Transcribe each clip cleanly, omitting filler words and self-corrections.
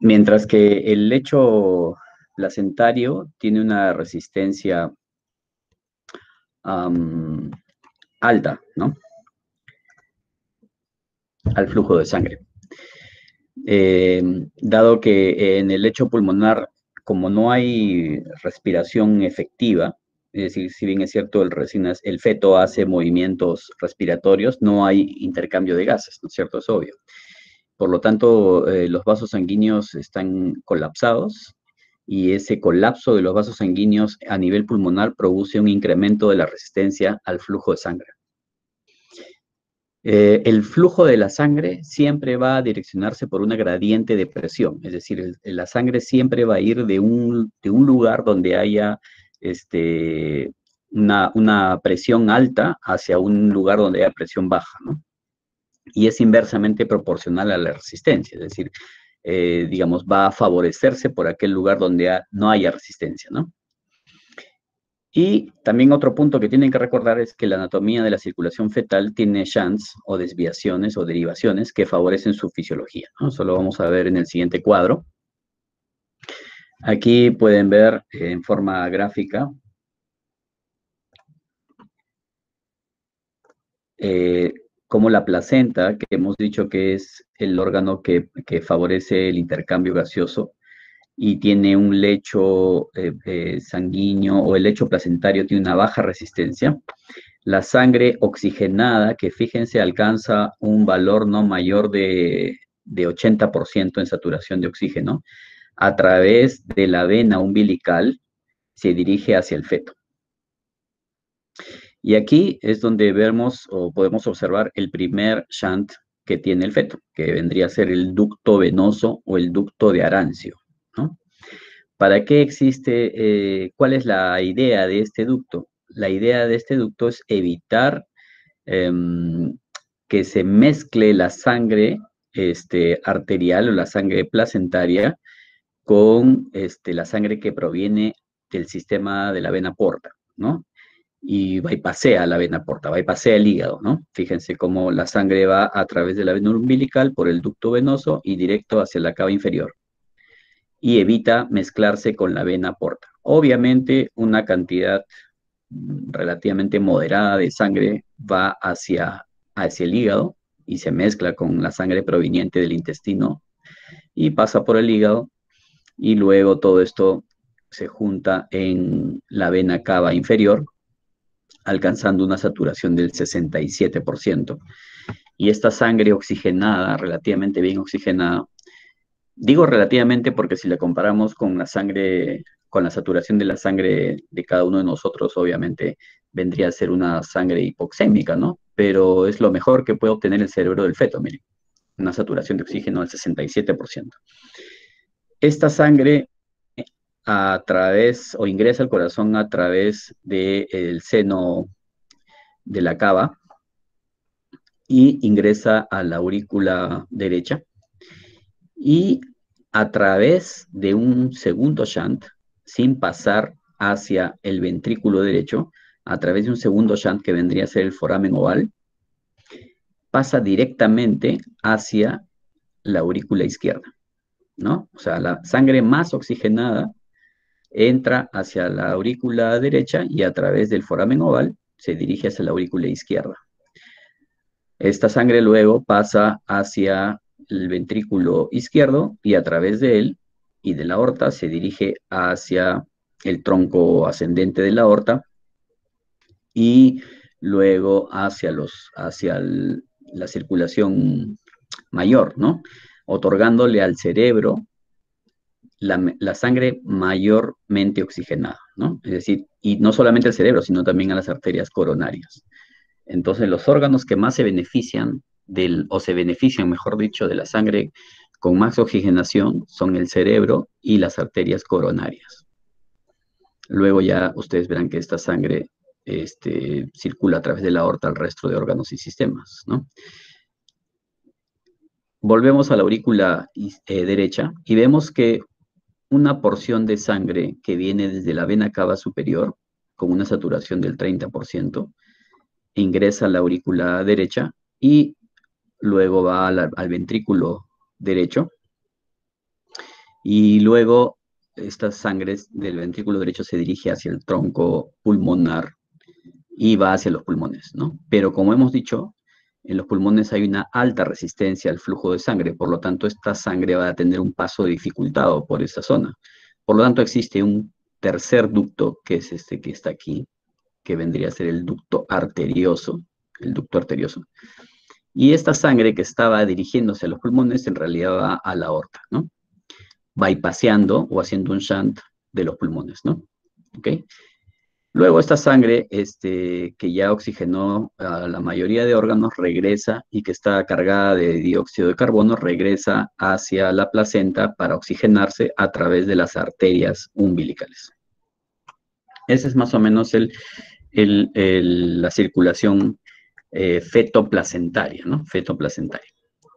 Mientras que el lecho placentario tiene una resistencia am, alta, ¿no? Al flujo de sangre. Dado que en el lecho pulmonar, como no hay respiración efectiva, es decir, si bien es cierto, el feto hace movimientos respiratorios, no hay intercambio de gases, ¿no es cierto? Es obvio. Por lo tanto, los vasos sanguíneos están colapsados y ese colapso de los vasos sanguíneos a nivel pulmonar produce un incremento de la resistencia al flujo de sangre. El flujo de la sangre siempre va a direccionarse por una gradiente de presión, es decir, la sangre siempre va a ir de un lugar donde haya una presión alta hacia un lugar donde haya presión baja, ¿no? Y es inversamente proporcional a la resistencia, es decir, digamos, va a favorecerse por aquel lugar donde no haya resistencia, ¿no? Y también otro punto que tienen que recordar es que la anatomía de la circulación fetal tiene shunts o desviaciones o derivaciones que favorecen su fisiología, ¿no? Eso lo vamos a ver en el siguiente cuadro. Aquí pueden ver en forma gráfica cómo la placenta, que hemos dicho que es el órgano que favorece el intercambio gaseoso, y tiene un lecho sanguíneo o el lecho placentario tiene una baja resistencia. La sangre oxigenada, que fíjense alcanza un valor no mayor de 80% en saturación de oxígeno, a través de la vena umbilical se dirige hacia el feto. Y aquí es donde vemos o podemos observar el primer shunt que tiene el feto, que vendría a ser el ducto venoso o el ducto de Arancio, ¿no? ¿Para qué existe? ¿Cuál es la idea de este ducto? La idea de este ducto es evitar que se mezcle la sangre arterial o la sangre placentaria con la sangre que proviene del sistema de la vena porta, ¿no? Y bypassea la vena porta, bypassea el hígado, ¿no? Fíjense cómo la sangre va a través de la vena umbilical por el ducto venoso y directo hacia la cava inferior y evita mezclarse con la vena porta. Obviamente, una cantidad relativamente moderada de sangre va hacia el hígado y se mezcla con la sangre proveniente del intestino y pasa por el hígado y luego todo esto se junta en la vena cava inferior, alcanzando una saturación del 67%. Y esta sangre oxigenada, relativamente bien oxigenada, digo relativamente porque si la comparamos con la sangre, con la saturación de la sangre de cada uno de nosotros, obviamente vendría a ser una sangre hipoxémica, ¿no? Pero es lo mejor que puede obtener el cerebro del feto, miren, una saturación de oxígeno del 67%. Esta sangre a través o ingresa al corazón a través del seno de la cava y ingresa a la aurícula derecha y a través de un segundo shunt, sin pasar hacia el ventrículo derecho, a través de un segundo shunt que vendría a ser el foramen oval, pasa directamente hacia la aurícula izquierda, ¿no? O sea, la sangre más oxigenada entra hacia la aurícula derecha y a través del foramen oval se dirige hacia la aurícula izquierda. Esta sangre luego pasa hacia el ventrículo izquierdo y a través de él y de la aorta se dirige hacia el tronco ascendente de la aorta y luego hacia la circulación mayor, ¿no? Otorgándole al cerebro la sangre mayormente oxigenada, ¿no? Es decir, y no solamente al cerebro, sino también a las arterias coronarias. Entonces, los órganos que más se benefician o se benefician, mejor dicho, de la sangre con más oxigenación son el cerebro y las arterias coronarias. Luego ya ustedes verán que esta sangre circula a través de la aorta al resto de órganos y sistemas, ¿no? Volvemos a la aurícula derecha y vemos que una porción de sangre que viene desde la vena cava superior, con una saturación del 30%, ingresa a la aurícula derecha y luego va al ventrículo derecho y luego esta sangre del ventrículo derecho se dirige hacia el tronco pulmonar y va hacia los pulmones, ¿no? Pero como hemos dicho, en los pulmones hay una alta resistencia al flujo de sangre, por lo tanto esta sangre va a tener un paso dificultado por esta zona. Por lo tanto existe un tercer ducto, que es este que está aquí, que vendría a ser el ducto arterioso. Y esta sangre que estaba dirigiéndose a los pulmones en realidad va a la aorta, ¿no? Bypaseando o haciendo un shunt de los pulmones, ¿no? ¿Ok? Luego esta sangre, que ya oxigenó a la mayoría de órganos, regresa y que está cargada de dióxido de carbono, regresa hacia la placenta para oxigenarse a través de las arterias umbilicales. Esa es más o menos la circulación fetoplacentaria, ¿no? Fetoplacentaria.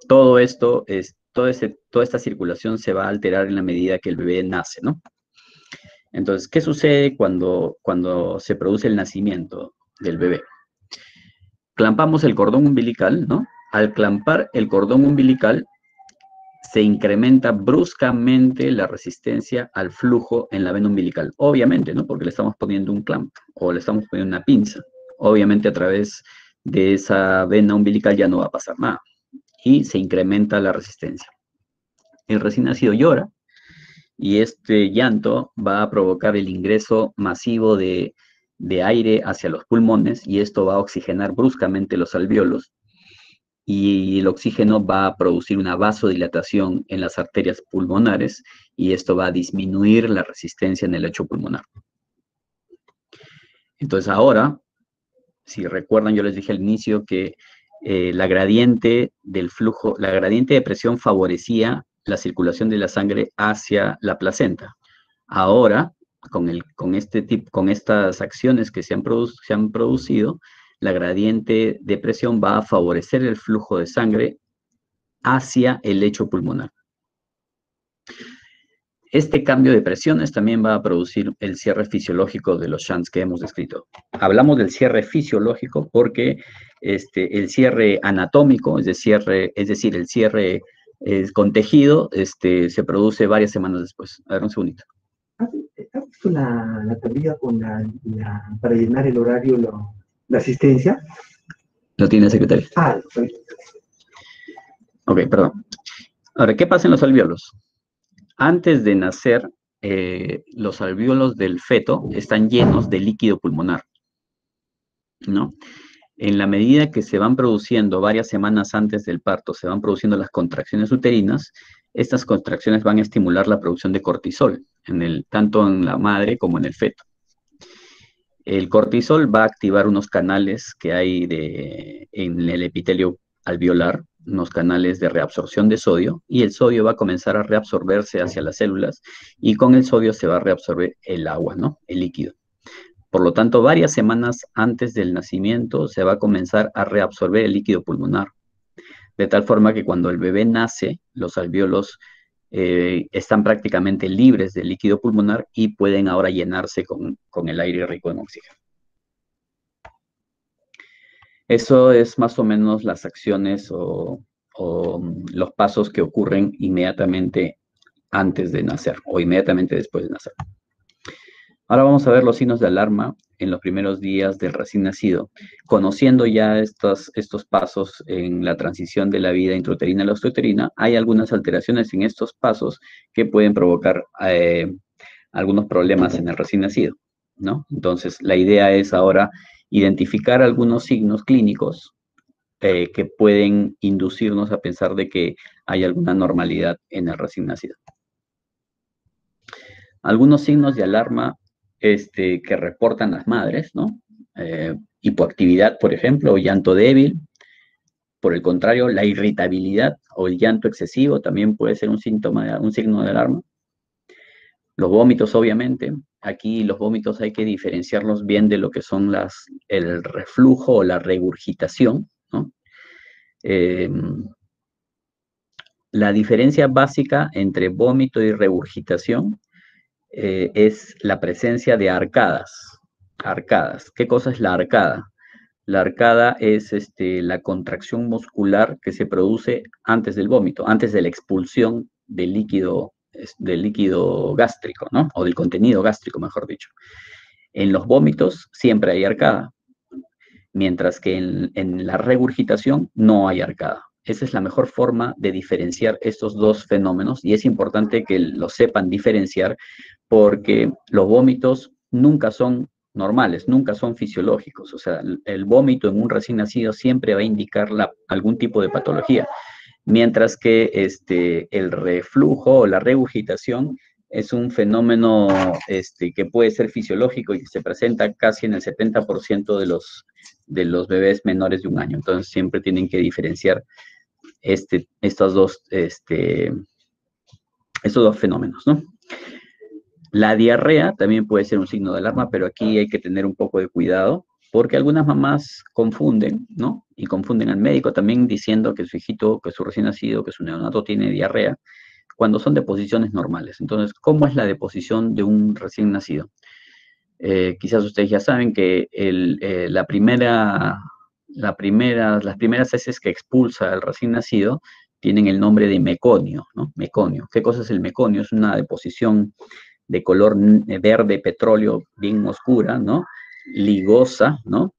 Todo esto toda esta circulación se va a alterar en la medida que el bebé nace, ¿no? Entonces, ¿qué sucede cuando se produce el nacimiento del bebé? Clampamos el cordón umbilical, ¿no? Al clampar el cordón umbilical, se incrementa bruscamente la resistencia al flujo en la vena umbilical. Obviamente, ¿no? Porque le estamos poniendo un clamp o le estamos poniendo una pinza. Obviamente, a través de esa vena umbilical ya no va a pasar nada. Y se incrementa la resistencia. El recién nacido llora y este llanto va a provocar el ingreso masivo de aire hacia los pulmones y esto va a oxigenar bruscamente los alvéolos y el oxígeno va a producir una vasodilatación en las arterias pulmonares y esto va a disminuir la resistencia en el lecho pulmonar. Entonces ahora, si recuerdan, yo les dije al inicio que la gradiente del flujo, la gradiente de presión favorecía la circulación de la sangre hacia la placenta. Ahora, con estas acciones que se han producido, la gradiente de presión va a favorecer el flujo de sangre hacia el lecho pulmonar. Este cambio de presiones también va a producir el cierre fisiológico de los shunts que hemos descrito. Hablamos del cierre fisiológico porque el cierre anatómico, es decir, el cierre con tejido, se produce varias semanas después. A ver, un segundito. ¿Has visto la tablilla con para llenar el horario, la asistencia? ¿Lo tiene, secretario? Ok, perdón. Ahora, ¿qué pasa en los alvéolos? Antes de nacer, los alvéolos del feto están llenos de líquido pulmonar, ¿no? En la medida que se van produciendo varias semanas antes del parto, se van produciendo las contracciones uterinas, estas contracciones van a estimular la producción de cortisol, tanto en la madre como en el feto. El cortisol va a activar unos canales que hay en el epitelio alveolar, unos canales de reabsorción de sodio, y el sodio va a comenzar a reabsorberse hacia las células, y con el sodio se va a reabsorber el agua, ¿no? El líquido. Por lo tanto, varias semanas antes del nacimiento se va a comenzar a reabsorber el líquido pulmonar, de tal forma que cuando el bebé nace, los alvéolos están prácticamente libres del líquido pulmonar y pueden ahora llenarse con el aire rico en oxígeno. Eso es más o menos las acciones o los pasos que ocurren inmediatamente antes de nacer o inmediatamente después de nacer. Ahora vamos a ver los signos de alarma en los primeros días del recién nacido. Conociendo ya estos pasos en la transición de la vida intrauterina a la extrauterina, hay algunas alteraciones en estos pasos que pueden provocar algunos problemas en el recién nacido, ¿no? Entonces, la idea es ahora identificar algunos signos clínicos que pueden inducirnos a pensar de que hay alguna normalidad en el recién nacido. Algunos signos de alarma que reportan las madres, ¿no? Hipoactividad, por ejemplo, o llanto débil. Por el contrario, la irritabilidad o el llanto excesivo también puede ser un síntoma, un signo de alarma. Los vómitos, obviamente. Aquí los vómitos hay que diferenciarlos bien de lo que son el reflujo o la regurgitación, ¿no? La diferencia básica entre vómito y regurgitación es la presencia de arcadas. Arcadas. ¿Qué cosa es la arcada? La arcada es la contracción muscular que se produce antes del vómito, antes de la expulsión del líquido del líquido gástrico, ¿no? O del contenido gástrico, mejor dicho. En los vómitos siempre hay arcada, mientras que en la regurgitación no hay arcada. Esa es la mejor forma de diferenciar estos dos fenómenos y es importante que lo sepan diferenciar porque los vómitos nunca son normales, nunca son fisiológicos. O sea, el vómito en un recién nacido siempre va a indicar algún tipo de patología, mientras que el reflujo o la regurgitación es un fenómeno que puede ser fisiológico y se presenta casi en el 70% de los bebés menores de un año. Entonces siempre tienen que diferenciar estos dos fenómenos, ¿no? La diarrea también puede ser un signo de alarma, pero aquí hay que tener un poco de cuidado, porque algunas mamás confunden, ¿no? Y confunden al médico también diciendo que su hijito, que su recién nacido, que su neonato tiene diarrea, cuando son deposiciones normales. Entonces, ¿cómo es la deposición de un recién nacido? Quizás ustedes ya saben que las primeras heces que expulsa el recién nacido tienen el nombre de meconio, ¿no? Meconio. ¿Qué cosa es el meconio? Es una deposición de color verde petróleo bien oscura, ¿no? Ligosa, ¿no?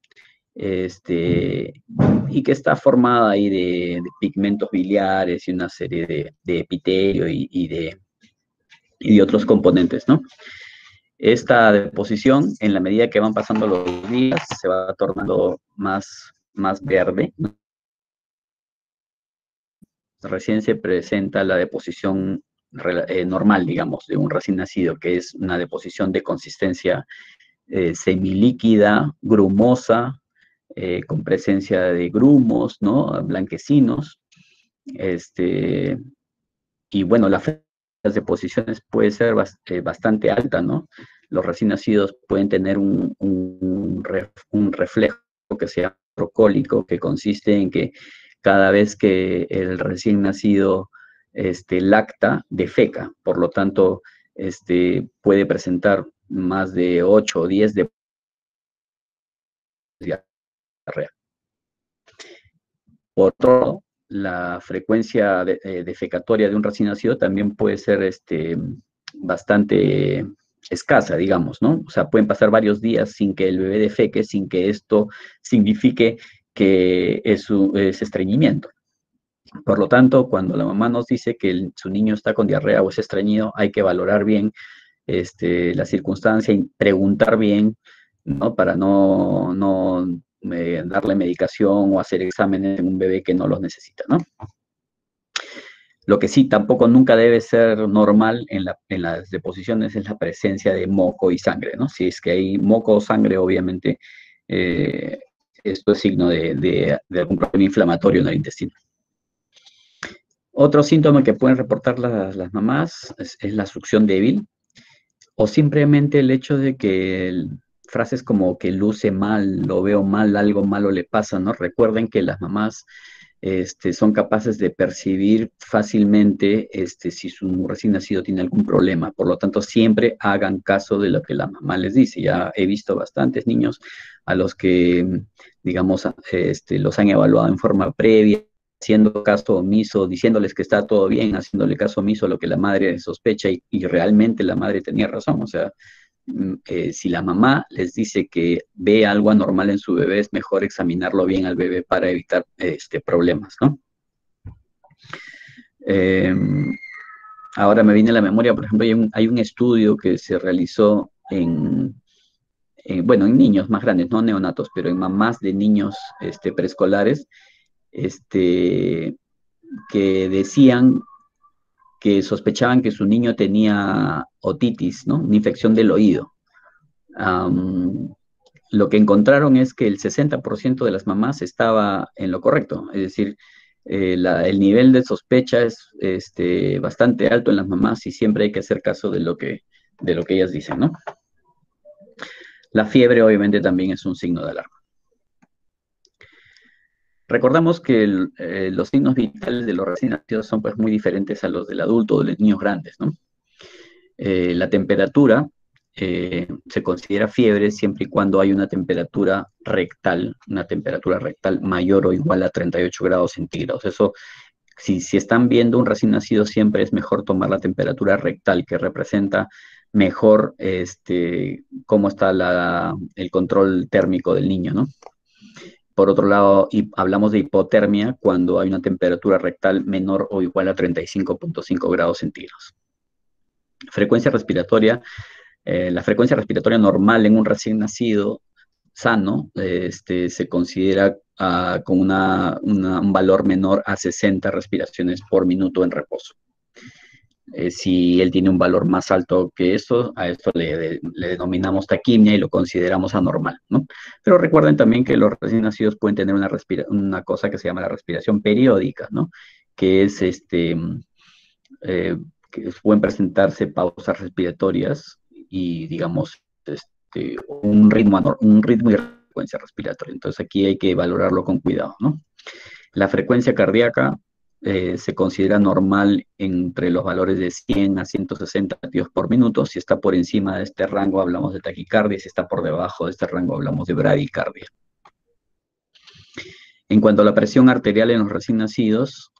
Y que está formada ahí de pigmentos biliares y una serie de epitelio y de otros componentes, ¿no? Esta deposición, en la medida que van pasando los días, se va tornando más verde, ¿no? Recién se presenta la deposición normal, digamos, de un recién nacido, que es una deposición de consistencia semilíquida, grumosa, con presencia de grumos, ¿no? Blanquecinos. Y bueno, la frecuencia de las deposiciones puede ser bastante alta, ¿no? Los recién nacidos pueden tener un reflejo que se llama procólico, que consiste en que cada vez que el recién nacido lacta, defeca. Por lo tanto, puede presentar más de 8 o 10 de diarrea. Por otro lado, la frecuencia defecatoria de un recién nacido también puede ser bastante escasa, digamos, ¿no? O sea, pueden pasar varios días sin que el bebé defeque, sin que esto signifique que es estreñimiento. Por lo tanto, cuando la mamá nos dice que su niño está con diarrea o es estreñido, hay que valorar bien la circunstancia y preguntar bien, ¿no? Para no darle medicación o hacer exámenes en un bebé que no los necesita, ¿no? Lo que sí tampoco nunca debe ser normal en las deposiciones es la presencia de moco y sangre, ¿no? Si es que hay moco o sangre, obviamente, esto es signo de algún problema inflamatorio en el intestino. Otro síntoma que pueden reportar las mamás es la succión débil o simplemente el hecho de que frases como que luce mal, lo veo mal, algo malo le pasa, ¿no? Recuerden que las mamás son capaces de percibir fácilmente si su recién nacido tiene algún problema. Por lo tanto, siempre hagan caso de lo que la mamá les dice. Ya he visto bastantes niños a los que, digamos, los han evaluado en forma previa, haciendo caso omiso, diciéndoles que está todo bien, haciéndole caso omiso a lo que la madre sospecha y realmente la madre tenía razón. O sea, si la mamá les dice que ve algo anormal en su bebé, es mejor examinarlo bien al bebé para evitar problemas, ¿no? Ahora me viene a la memoria, por ejemplo, hay un estudio que se realizó en niños más grandes, no neonatos, pero en mamás de niños preescolares, que decían que sospechaban que su niño tenía otitis, ¿no? Una infección del oído. Lo que encontraron es que el 60% de las mamás estaba en lo correcto, es decir, el nivel de sospecha es bastante alto en las mamás y siempre hay que hacer caso de lo que ellas dicen, ¿no? La fiebre obviamente también es un signo de alarma. Recordamos que los signos vitales de los recién nacidos son pues muy diferentes a los del adulto o de los niños grandes, ¿no? La temperatura se considera fiebre siempre y cuando hay una temperatura rectal mayor o igual a 38 grados centígrados. Eso Si están viendo un recién nacido, siempre es mejor tomar la temperatura rectal, que representa mejor cómo está el control térmico del niño, ¿no? Por otro lado, hablamos de hipotermia cuando hay una temperatura rectal menor o igual a 35,5 grados centígrados. Frecuencia respiratoria. La frecuencia respiratoria normal en un recién nacido sano se considera con un valor menor a 60 respiraciones por minuto en reposo. Si él tiene un valor más alto que esto, a esto le denominamos taquimia y lo consideramos anormal, ¿no? Pero recuerden también que los recién nacidos pueden tener una cosa que se llama la respiración periódica, ¿no? Que es que pueden presentarse pausas respiratorias y, digamos, un ritmo y frecuencia respiratoria. Entonces aquí hay que valorarlo con cuidado, ¿no? La frecuencia cardíaca se considera normal entre los valores de 100 a 160 latidos por minuto. Si está por encima de este rango, hablamos de taquicardia. Si está por debajo de este rango, hablamos de bradicardia. En cuanto a la presión arterial en los recién nacidos,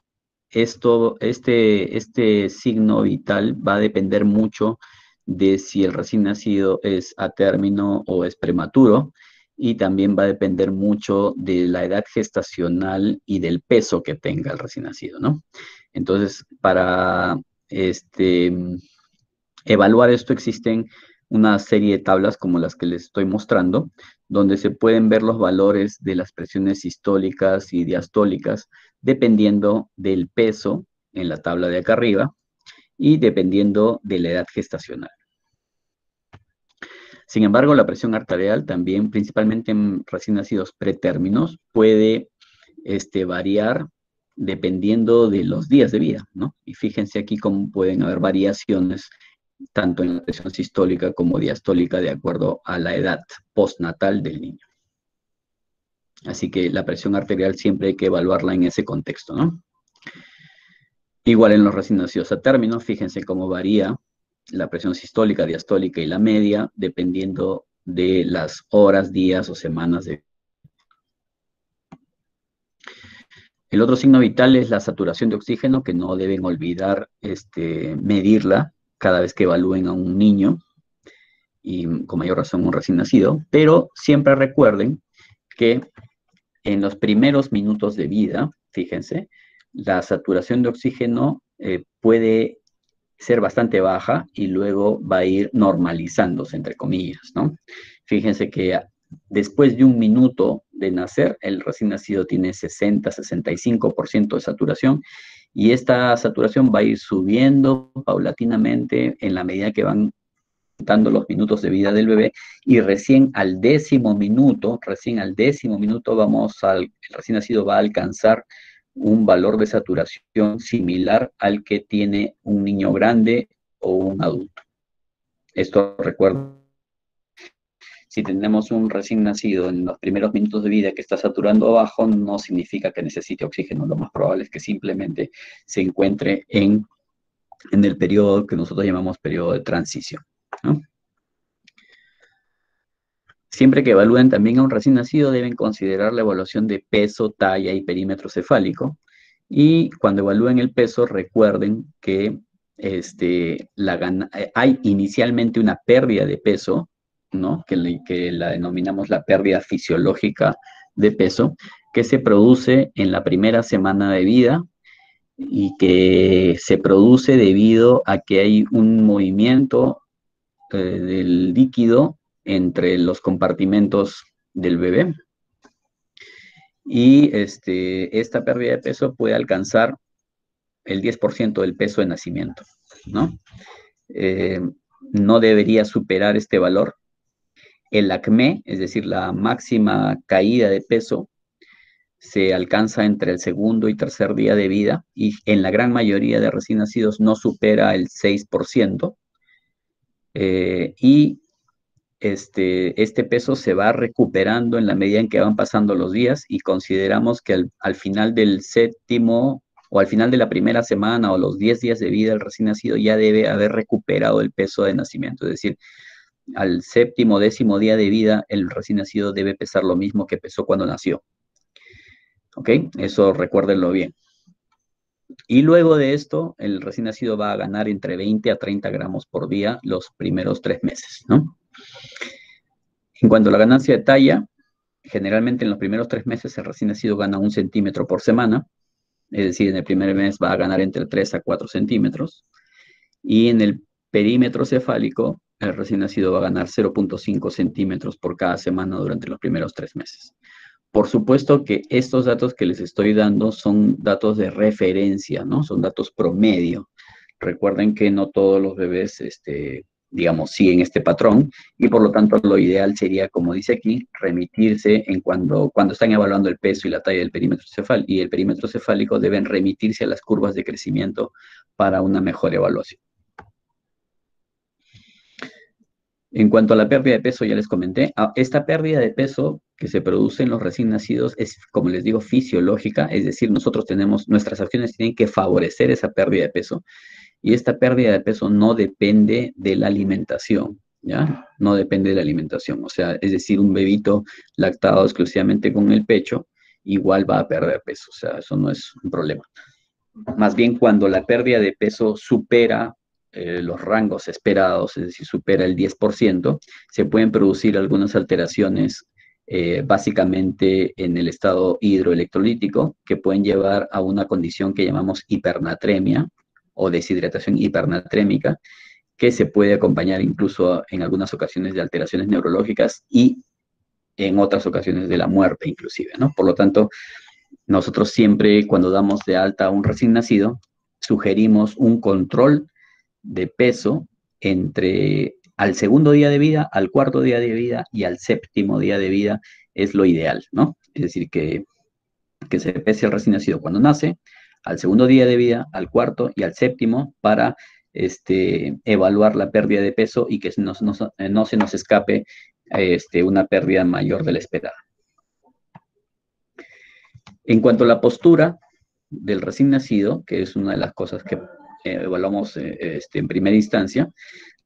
este signo vital va a depender mucho de si el recién nacido es a término o es prematuro, y también va a depender mucho de la edad gestacional y del peso que tenga el recién nacido, ¿no? Entonces, para evaluar esto existen una serie de tablas como las que les estoy mostrando, donde se pueden ver los valores de las presiones sistólicas y diastólicas dependiendo del peso en la tabla de acá arriba y dependiendo de la edad gestacional. Sin embargo, la presión arterial también, principalmente en recién nacidos pretérminos, puede variar dependiendo de los días de vida, ¿no? Y fíjense aquí cómo pueden haber variaciones tanto en la presión sistólica como diastólica de acuerdo a la edad postnatal del niño. Así que la presión arterial siempre hay que evaluarla en ese contexto, ¿no? Igual en los recién nacidos a término, fíjense cómo varía la presión sistólica, diastólica y la media, dependiendo de las horas, días o semanas de... El otro signo vital es la saturación de oxígeno, que no deben olvidar medirla cada vez que evalúen a un niño, y con mayor razón un recién nacido, pero siempre recuerden que en los primeros minutos de vida, fíjense, la saturación de oxígeno puede ser bastante baja y luego va a ir normalizándose, entre comillas, ¿no? Fíjense que después de un minuto de nacer, el recién nacido tiene 60-65% de saturación, y esta saturación va a ir subiendo paulatinamente en la medida que van contando los minutos de vida del bebé, y recién al 10º minuto, el recién nacido va a alcanzar un valor de saturación similar al que tiene un niño grande o un adulto. Esto recuerdo, si tenemos un recién nacido en los primeros minutos de vida que está saturando abajo, no significa que necesite oxígeno. Lo más probable es que simplemente se encuentre en el periodo que nosotros llamamos periodo de transición, ¿no? Siempre que evalúen también a un recién nacido, deben considerar la evaluación de peso, talla y perímetro cefálico. Y cuando evalúen el peso, recuerden que hay inicialmente una pérdida de peso, ¿no? Que la denominamos la pérdida fisiológica de peso, que se produce en la primera semana de vida y que se produce debido a que hay un movimiento del líquido entre los compartimentos del bebé, y esta pérdida de peso puede alcanzar el 10% del peso de nacimiento, ¿no? No debería superar este valor. El acmé, es decir, la máxima caída de peso, se alcanza entre el segundo y tercer día de vida, y en la gran mayoría de recién nacidos no supera el 6%, y este peso se va recuperando en la medida en que van pasando los días, y consideramos que al final del séptimo o al final de la primera semana o los 10 días de vida, el recién nacido ya debe haber recuperado el peso de nacimiento. Es decir, al séptimo, 10º día de vida, el recién nacido debe pesar lo mismo que pesó cuando nació. ¿Ok? Eso recuérdenlo bien. Y luego de esto, el recién nacido va a ganar entre 20 a 30 gramos por día los primeros 3 meses, ¿no? En cuanto a la ganancia de talla, generalmente en los primeros 3 meses el recién nacido gana 1 centímetro por semana, es decir, en el primer mes va a ganar entre 3 a 4 centímetros, y en el perímetro cefálico, el recién nacido va a ganar 0,5 centímetros por cada semana durante los primeros 3 meses. Por supuesto que estos datos que les estoy dando son datos de referencia, ¿no? Son datos promedio. Recuerden que no todos los bebés, digamos, siguen este patrón y por lo tanto lo ideal sería, como dice aquí, remitirse cuando están evaluando el peso y la talla del perímetro cefálico y el perímetro cefálico deben remitirse a las curvas de crecimiento para una mejor evaluación. En cuanto a la pérdida de peso, ya les comenté, esta pérdida de peso que se produce en los recién nacidos es, como les digo, fisiológica, es decir, nuestras acciones tienen que favorecer esa pérdida de peso, y esta pérdida de peso no depende de la alimentación, ¿ya? No depende de la alimentación, o sea, es decir, un bebito lactado exclusivamente con el pecho, igual va a perder peso, o sea, eso no es un problema. Más bien cuando la pérdida de peso supera los rangos esperados, es decir, supera el 10%, se pueden producir algunas alteraciones básicamente en el estado hidroelectrolítico que pueden llevar a una condición que llamamos hipernatremia o deshidratación hipernatrémica, que se puede acompañar incluso en algunas ocasiones de alteraciones neurológicas y en otras ocasiones de la muerte inclusive, ¿no? Por lo tanto, nosotros siempre cuando damos de alta a un recién nacido, sugerimos un control de peso entre al segundo día de vida, al cuarto día de vida y al séptimo día de vida es lo ideal, ¿no? Es decir, que se pese el recién nacido cuando nace, al segundo día de vida, al cuarto y al séptimo para evaluar la pérdida de peso y que no se nos escape una pérdida mayor de la esperada. En cuanto a la postura del recién nacido, que es una de las cosas que evaluamos en primera instancia,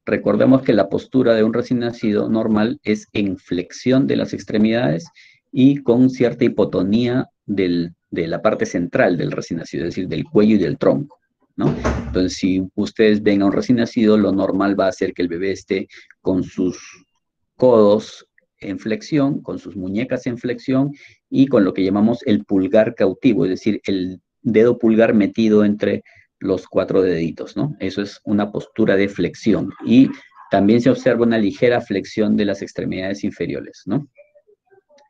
recordemos que la postura de un recién nacido normal es en flexión de las extremidades y con cierta hipotonía de la parte central del recién nacido, es decir, del cuello y del tronco, ¿no? Entonces, si ustedes ven a un recién nacido, lo normal va a ser que el bebé esté con sus codos en flexión, con sus muñecas en flexión y con lo que llamamos el pulgar cautivo, es decir, el dedo pulgar metido entre los 4 deditos, ¿no? Eso es una postura de flexión y también se observa una ligera flexión de las extremidades inferiores, ¿no?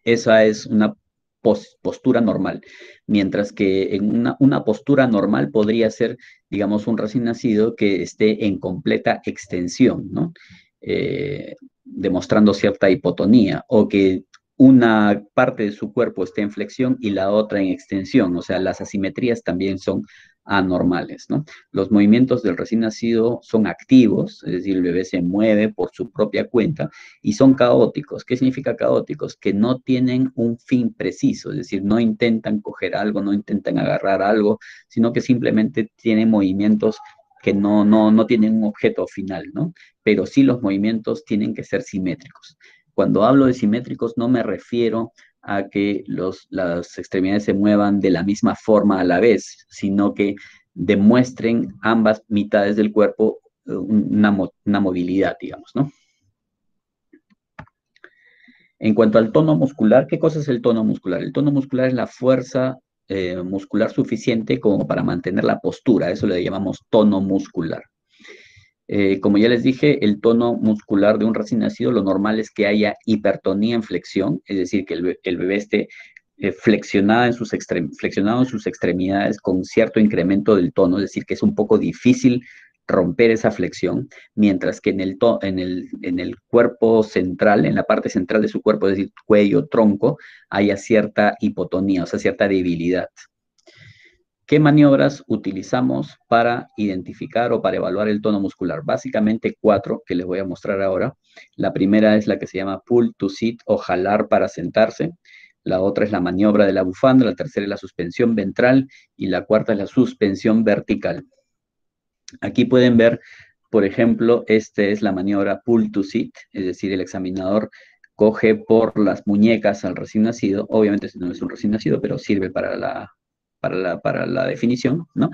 Esa es una postura normal, mientras que en una postura normal podría ser, digamos, un recién nacido que esté en completa extensión, ¿no? Demostrando cierta hipotonía, o que una parte de su cuerpo esté en flexión y la otra en extensión, o sea, las asimetrías también son anormales, ¿no? Los movimientos del recién nacido son activos, es decir, el bebé se mueve por su propia cuenta y son caóticos. ¿Qué significa caóticos? Que no tienen un fin preciso, es decir, no intentan coger algo, no intentan agarrar algo, sino que simplemente tienen movimientos que no tienen un objeto final, ¿no? Pero sí los movimientos tienen que ser simétricos. Cuando hablo de simétricos no me refiero a que las extremidades se muevan de la misma forma a la vez, sino que demuestren ambas mitades del cuerpo una movilidad, digamos, ¿no? En cuanto al tono muscular, ¿qué cosa es el tono muscular? El tono muscular es la fuerza muscular suficiente como para mantener la postura, eso le llamamos tono muscular. Como ya les dije, el tono muscular de un recién nacido, lo normal es que haya hipertonía en flexión, es decir, que el bebé esté flexionado en sus extremidades con cierto incremento del tono, es decir, que es un poco difícil romper esa flexión, mientras que en el cuerpo central, en la parte central de su cuerpo, es decir, cuello, tronco, haya cierta hipotonía, o sea, cierta debilidad. ¿Qué maniobras utilizamos para identificar o para evaluar el tono muscular? Básicamente 4 que les voy a mostrar ahora. La primera es la que se llama pull to sit o jalar para sentarse. La otra es la maniobra de la bufanda, la tercera es la suspensión ventral y la cuarta es la suspensión vertical. Aquí pueden ver, por ejemplo, esta es la maniobra pull to sit, es decir, el examinador coge por las muñecas al recién nacido, obviamente no es un recién nacido, pero sirve para para la definición, ¿no?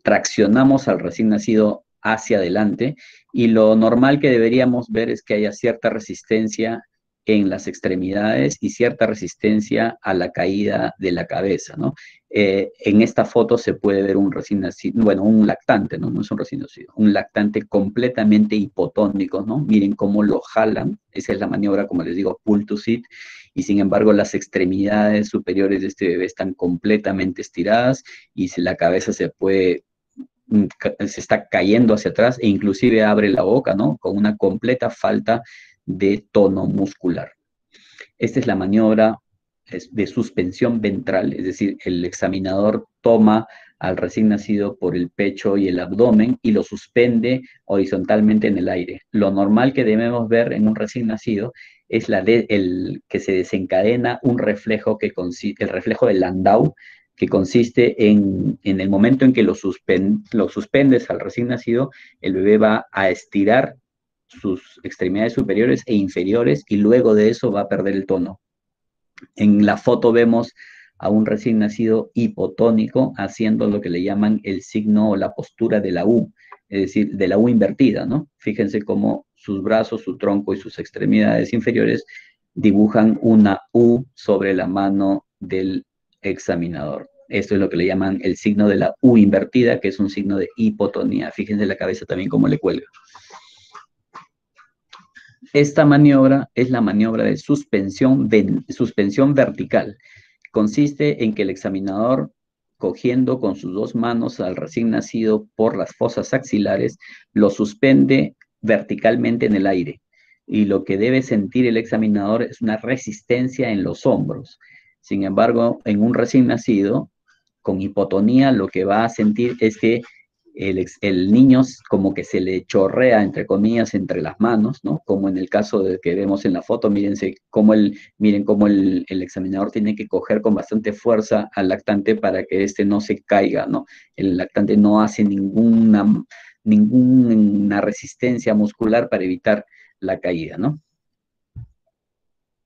Traccionamos al recién nacido hacia adelante y lo normal que deberíamos ver es que haya cierta resistencia en las extremidades y cierta resistencia a la caída de la cabeza, ¿no? En esta foto se puede ver un recién nacido, bueno, un lactante, ¿no? No es un recién nacido, un lactante completamente hipotónico, ¿no? Miren cómo lo jalan, esa es la maniobra, como les digo, pull to sit, y sin embargo las extremidades superiores de este bebé están completamente estiradas y la cabeza se está cayendo hacia atrás e inclusive abre la boca, ¿no? Con una completa falta de tono muscular. Esta es la maniobra de suspensión ventral, es decir, el examinador toma al recién nacido por el pecho y el abdomen y lo suspende horizontalmente en el aire. Lo normal que debemos ver en un recién nacido es que se desencadena un reflejo que consiste, el reflejo del Landau, que consiste en el momento en que lo suspendes al recién nacido, el bebé va a estirar sus extremidades superiores e inferiores y luego de eso va a perder el tono. En la foto vemos a un recién nacido hipotónico haciendo lo que le llaman el signo o la postura de la U, es decir, de la U invertida, ¿no? Fíjense cómo sus brazos, su tronco y sus extremidades inferiores dibujan una U sobre la mano del examinador. Esto es lo que le llaman el signo de la U invertida, que es un signo de hipotonía. Fíjense la cabeza también cómo le cuelga. Esta maniobra es la maniobra de suspensión vertical. Consiste en que el examinador, cogiendo con sus dos manos al recién nacido por las fosas axilares, lo suspende verticalmente en el aire. Y lo que debe sentir el examinador es una resistencia en los hombros. Sin embargo, en un recién nacido, con hipotonía, lo que va a sentir es que el niño como que se le chorrea, entre comillas, entre las manos, ¿no? Como en el caso de que vemos en la foto, miren cómo el examinador tiene que coger con bastante fuerza al lactante para que éste no se caiga, ¿no? El lactante no hace ninguna resistencia muscular para evitar la caída, ¿no?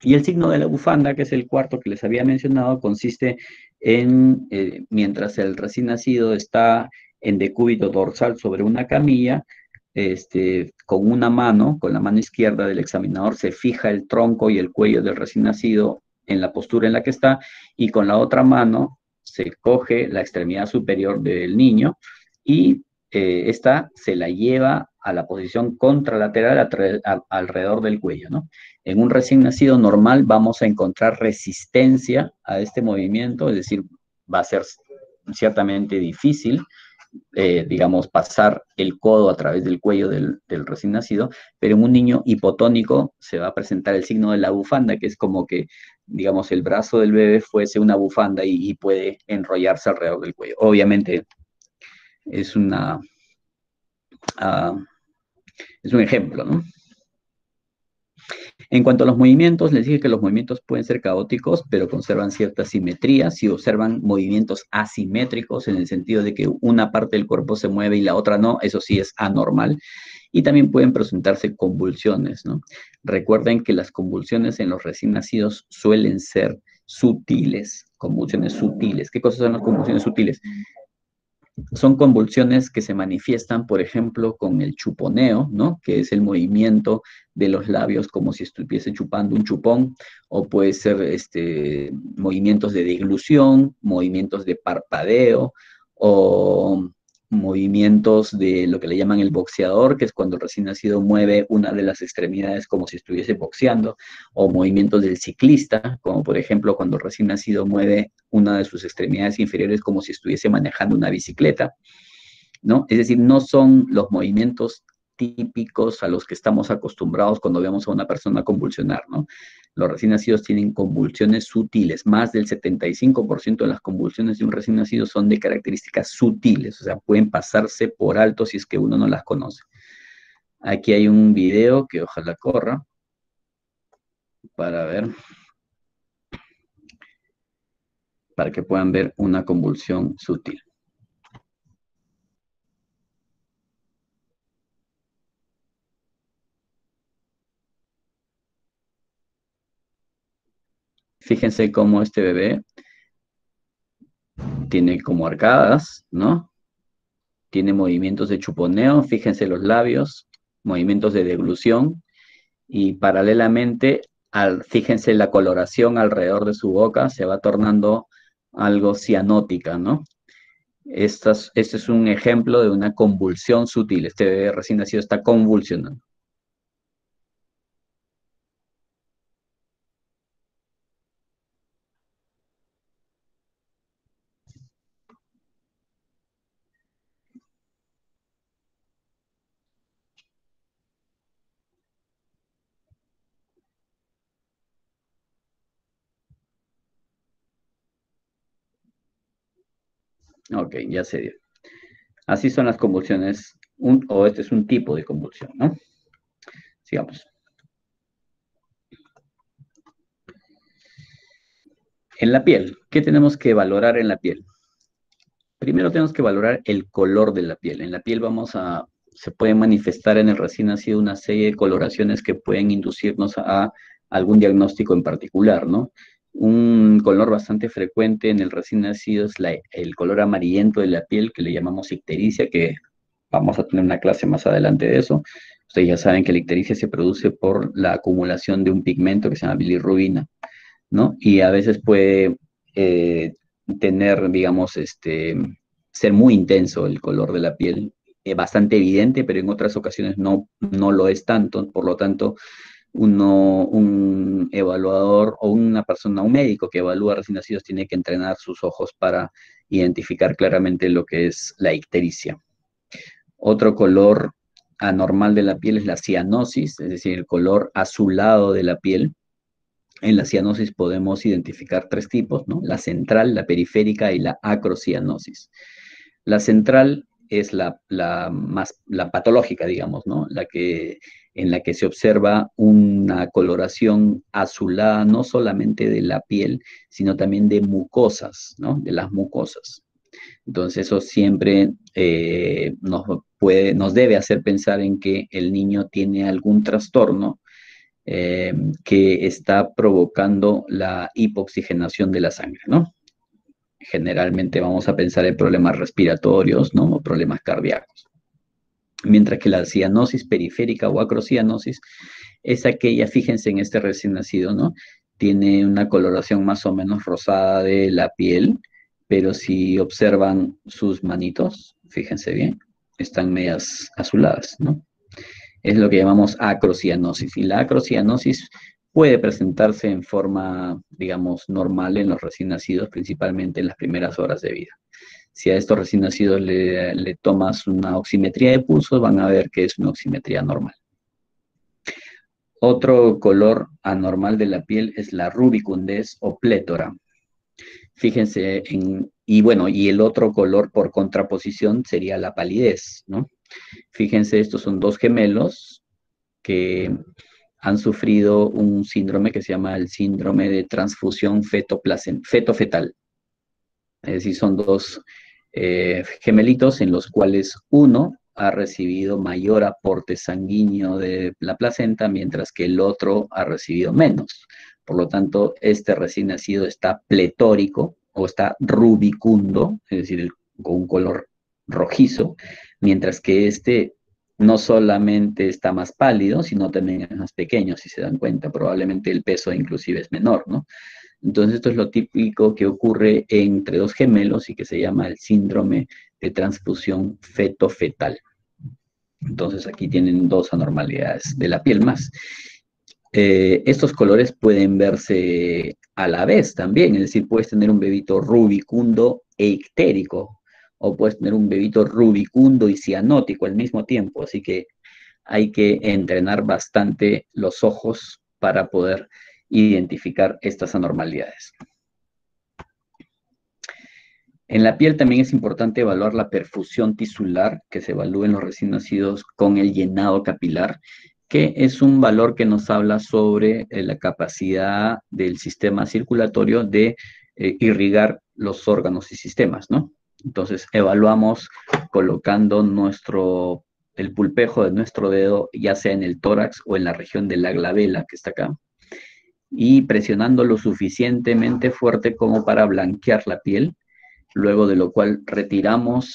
Y el signo de la bufanda, que es el cuarto que les había mencionado, consiste en, mientras el recién nacido está en decúbito dorsal sobre una camilla, con una mano, con la mano izquierda del examinador, se fija el tronco y el cuello del recién nacido en la postura en la que está, y con la otra mano se coge la extremidad superior del niño y esta se la lleva a la posición contralateral alrededor del cuello, ¿no? En un recién nacido normal vamos a encontrar resistencia a este movimiento, es decir, va a ser ciertamente difícil, digamos, pasar el codo a través del cuello del recién nacido, pero en un niño hipotónico se va a presentar el signo de la bufanda, que es como que, digamos, el brazo del bebé fuese una bufanda y puede enrollarse alrededor del cuello. Obviamente es uh, es un ejemplo, ¿no? En cuanto a los movimientos, les dije que los movimientos pueden ser caóticos, pero conservan cierta simetría. Si observan movimientos asimétricos, en el sentido de que una parte del cuerpo se mueve y la otra no, eso sí es anormal. Y también pueden presentarse convulsiones, ¿no? Recuerden que las convulsiones en los recién nacidos suelen ser sutiles, convulsiones sutiles. ¿Qué cosas son las convulsiones sutiles? Son convulsiones que se manifiestan, por ejemplo, con el chuponeo, ¿no? Que es el movimiento de los labios como si estuviese chupando un chupón, o puede ser movimientos de deglución, movimientos de parpadeo, o movimientos de lo que le llaman el boxeador, que es cuando el recién nacido mueve una de las extremidades como si estuviese boxeando, o movimientos del ciclista, como por ejemplo cuando el recién nacido mueve una de sus extremidades inferiores como si estuviese manejando una bicicleta, ¿no? Es decir, no son los movimientos típicos a los que estamos acostumbrados cuando vemos a una persona convulsionar, ¿no? Los recién nacidos tienen convulsiones sutiles, más del 75% de las convulsiones de un recién nacido son de características sutiles, o sea, pueden pasarse por alto si es que uno no las conoce. Aquí hay un video que ojalá corra para ver, para que puedan ver una convulsión sutil. Fíjense cómo este bebé Tiene como arcadas, ¿no? Tiene movimientos de chuponeo, fíjense los labios, movimientos de deglución, y paralelamente, fíjense la coloración alrededor de su boca se va tornando algo cianótica, ¿no? Este es un ejemplo de una convulsión sutil. Este bebé recién nacido está convulsionando. Ok, ya se dio. Así son las convulsiones, o este es un tipo de convulsión, ¿no? Sigamos. En la piel, ¿qué tenemos que valorar en la piel? Primero tenemos que valorar el color de la piel. En la piel se puede manifestar en el recién nacido una serie de coloraciones que pueden inducirnos a algún diagnóstico en particular, ¿no? Un color bastante frecuente en el recién nacido es el color amarillento de la piel, que le llamamos ictericia, que vamos a tener una clase más adelante de eso. Ustedes ya saben que la ictericia se produce por la acumulación de un pigmento que se llama bilirrubina, ¿no? Y a veces puede eh, tener, digamos, ser muy intenso el color de la piel, bastante evidente, pero en otras ocasiones no lo es tanto. Por lo tanto, un evaluador o una persona, un médico que evalúa recién nacidos tiene que entrenar sus ojos para identificar claramente lo que es la ictericia. Otro color anormal de la piel es la cianosis, es decir, el color azulado de la piel. En la cianosis podemos identificar tres tipos, ¿no? La central, la periférica y la acrocianosis. La central es la patológica, digamos, ¿no? En la que se observa una coloración azulada no solamente de la piel, sino también de mucosas, ¿no? De las mucosas. Entonces eso siempre nos debe hacer pensar en que el niño tiene algún trastorno que está provocando la hipoxigenación de la sangre, ¿no? Generalmente vamos a pensar en problemas respiratorios, ¿no? O problemas cardíacos. Mientras que la cianosis periférica o acrocianosis es aquella, fíjense en este recién nacido, ¿no? Tiene una coloración más o menos rosada de la piel, pero si observan sus manitos, fíjense bien, están medias azuladas, ¿no? Es lo que llamamos acrocianosis. Y la acrocianosis puede presentarse en forma, digamos, normal en los recién nacidos, principalmente en las primeras horas de vida. Si a estos recién nacidos le tomas una oximetría de pulso, van a ver que es una oximetría normal. Otro color anormal de la piel es la rubicundez o plétora. Fíjense y bueno, y el otro color por contraposición sería la palidez, ¿no? Fíjense, estos son dos gemelos que han sufrido un síndrome que se llama el síndrome de transfusión feto-fetal. Es decir, son dos gemelitos en los cuales uno ha recibido mayor aporte sanguíneo de la placenta, mientras que el otro ha recibido menos. Por lo tanto, este recién nacido está pletórico o está rubicundo, es decir, con un color rojizo, mientras que este no solamente está más pálido, sino también es más pequeño, si se dan cuenta. Probablemente el peso inclusive es menor, ¿no? Entonces, esto es lo típico que ocurre entre dos gemelos y que se llama el síndrome de transfusión feto-fetal. Entonces, aquí tienen dos anormalidades de la piel más. Estos colores pueden verse a la vez también, es decir, puedes tener un bebito rubicundo e ictérico, o puedes tener un bebito rubicundo y cianótico al mismo tiempo, así que hay que entrenar bastante los ojos para poder identificar estas anormalidades. En la piel también es importante evaluar la perfusión tisular, que se evalúa en los recién nacidos con el llenado capilar, que es un valor que nos habla sobre la capacidad del sistema circulatorio de irrigar los órganos y sistemas, ¿no? Entonces, evaluamos colocando el pulpejo de nuestro dedo, ya sea en el tórax o en la región de la glabela, que está acá, y presionando lo suficientemente fuerte como para blanquear la piel, luego de lo cual retiramos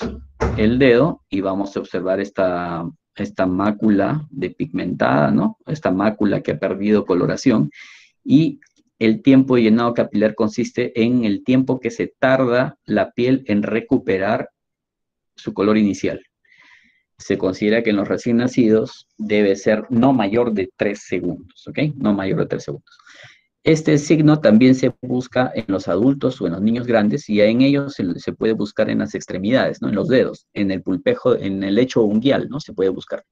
el dedo y vamos a observar esta mácula depigmentada, ¿no? Esta mácula que ha perdido coloración, y el tiempo de llenado capilar consiste en el tiempo que se tarda la piel en recuperar su color inicial. Se considera que en los recién nacidos debe ser no mayor de 3 segundos, ¿ok? No mayor de 3 segundos. Este signo también se busca en los adultos o en los niños grandes, y en ellos se puede buscar en las extremidades, ¿no? En los dedos, en el pulpejo, en el lecho unguial, ¿no? Se puede buscar.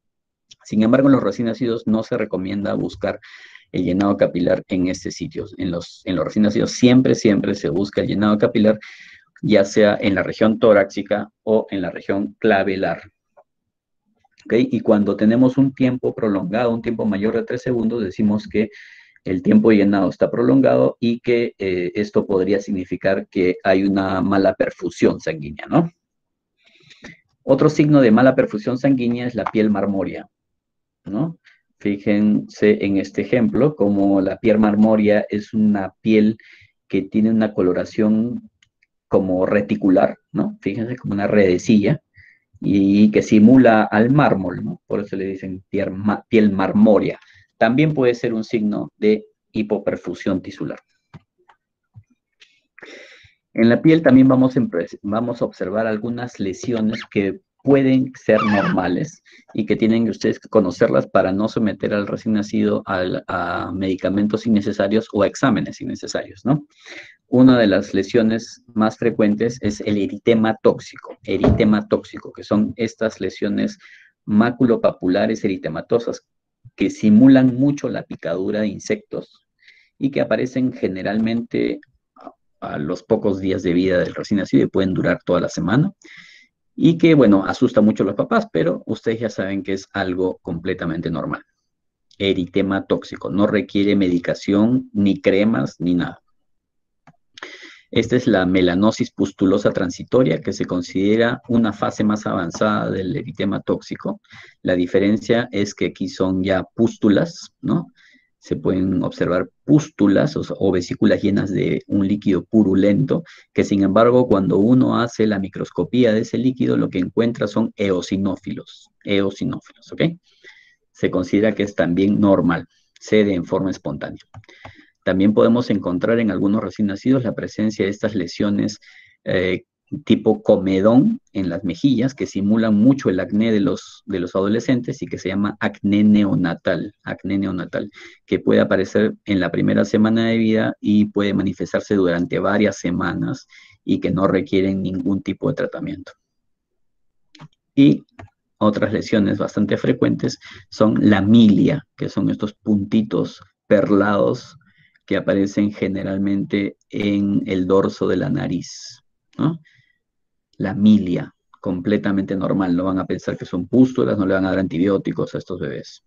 Sin embargo, en los recién nacidos no se recomienda buscar el llenado capilar en este sitio. En los recién nacidos siempre se busca el llenado capilar, ya sea en la región torácica o en la región clavelar. ¿Okay? Y cuando tenemos un tiempo prolongado, un tiempo mayor de 3 segundos, decimos que el tiempo de llenado está prolongado y que esto podría significar que hay una mala perfusión sanguínea, ¿no? Otro signo de mala perfusión sanguínea es la piel marmórea, ¿no? Fíjense en este ejemplo, como la piel marmórea es una piel que tiene una coloración como reticular, ¿no? Fíjense, como una redecilla, y que simula al mármol, ¿no? Por eso le dicen piel marmórea. También puede ser un signo de hipoperfusión tisular. En la piel también vamos a observar algunas lesiones que pueden ser normales y que tienen ustedes que conocerlas para no someter al recién nacido a medicamentos innecesarios o a exámenes innecesarios, ¿no? Una de las lesiones más frecuentes es el eritema tóxico, que son estas lesiones maculopapulares eritematosas que simulan mucho la picadura de insectos y que aparecen generalmente a los pocos días de vida del recién nacido y pueden durar toda la semana, y que, bueno, asusta mucho a los papás, pero ustedes ya saben que es algo completamente normal. Eritema tóxico, no requiere medicación, ni cremas, ni nada. Esta es la melanosis pustulosa transitoria, que se considera una fase más avanzada del eritema tóxico. La diferencia es que aquí son ya pústulas, ¿no? Se pueden observar pústulas o vesículas llenas de un líquido purulento, que sin embargo cuando uno hace la microscopía de ese líquido lo que encuentra son eosinófilos, ¿ok? Se considera que es también normal, cede en forma espontánea. También podemos encontrar en algunos recién nacidos la presencia de estas lesiones tipo comedón en las mejillas, que simulan mucho el acné de los adolescentes y que se llama acné neonatal, que puede aparecer en la primera semana de vida y puede manifestarse durante varias semanas y que no requieren ningún tipo de tratamiento. Y otras lesiones bastante frecuentes son la milia, que son estos puntitos perlados que aparecen generalmente en el dorso de la nariz, ¿no? La milia, completamente normal, no van a pensar que son pústulas, no le van a dar antibióticos a estos bebés.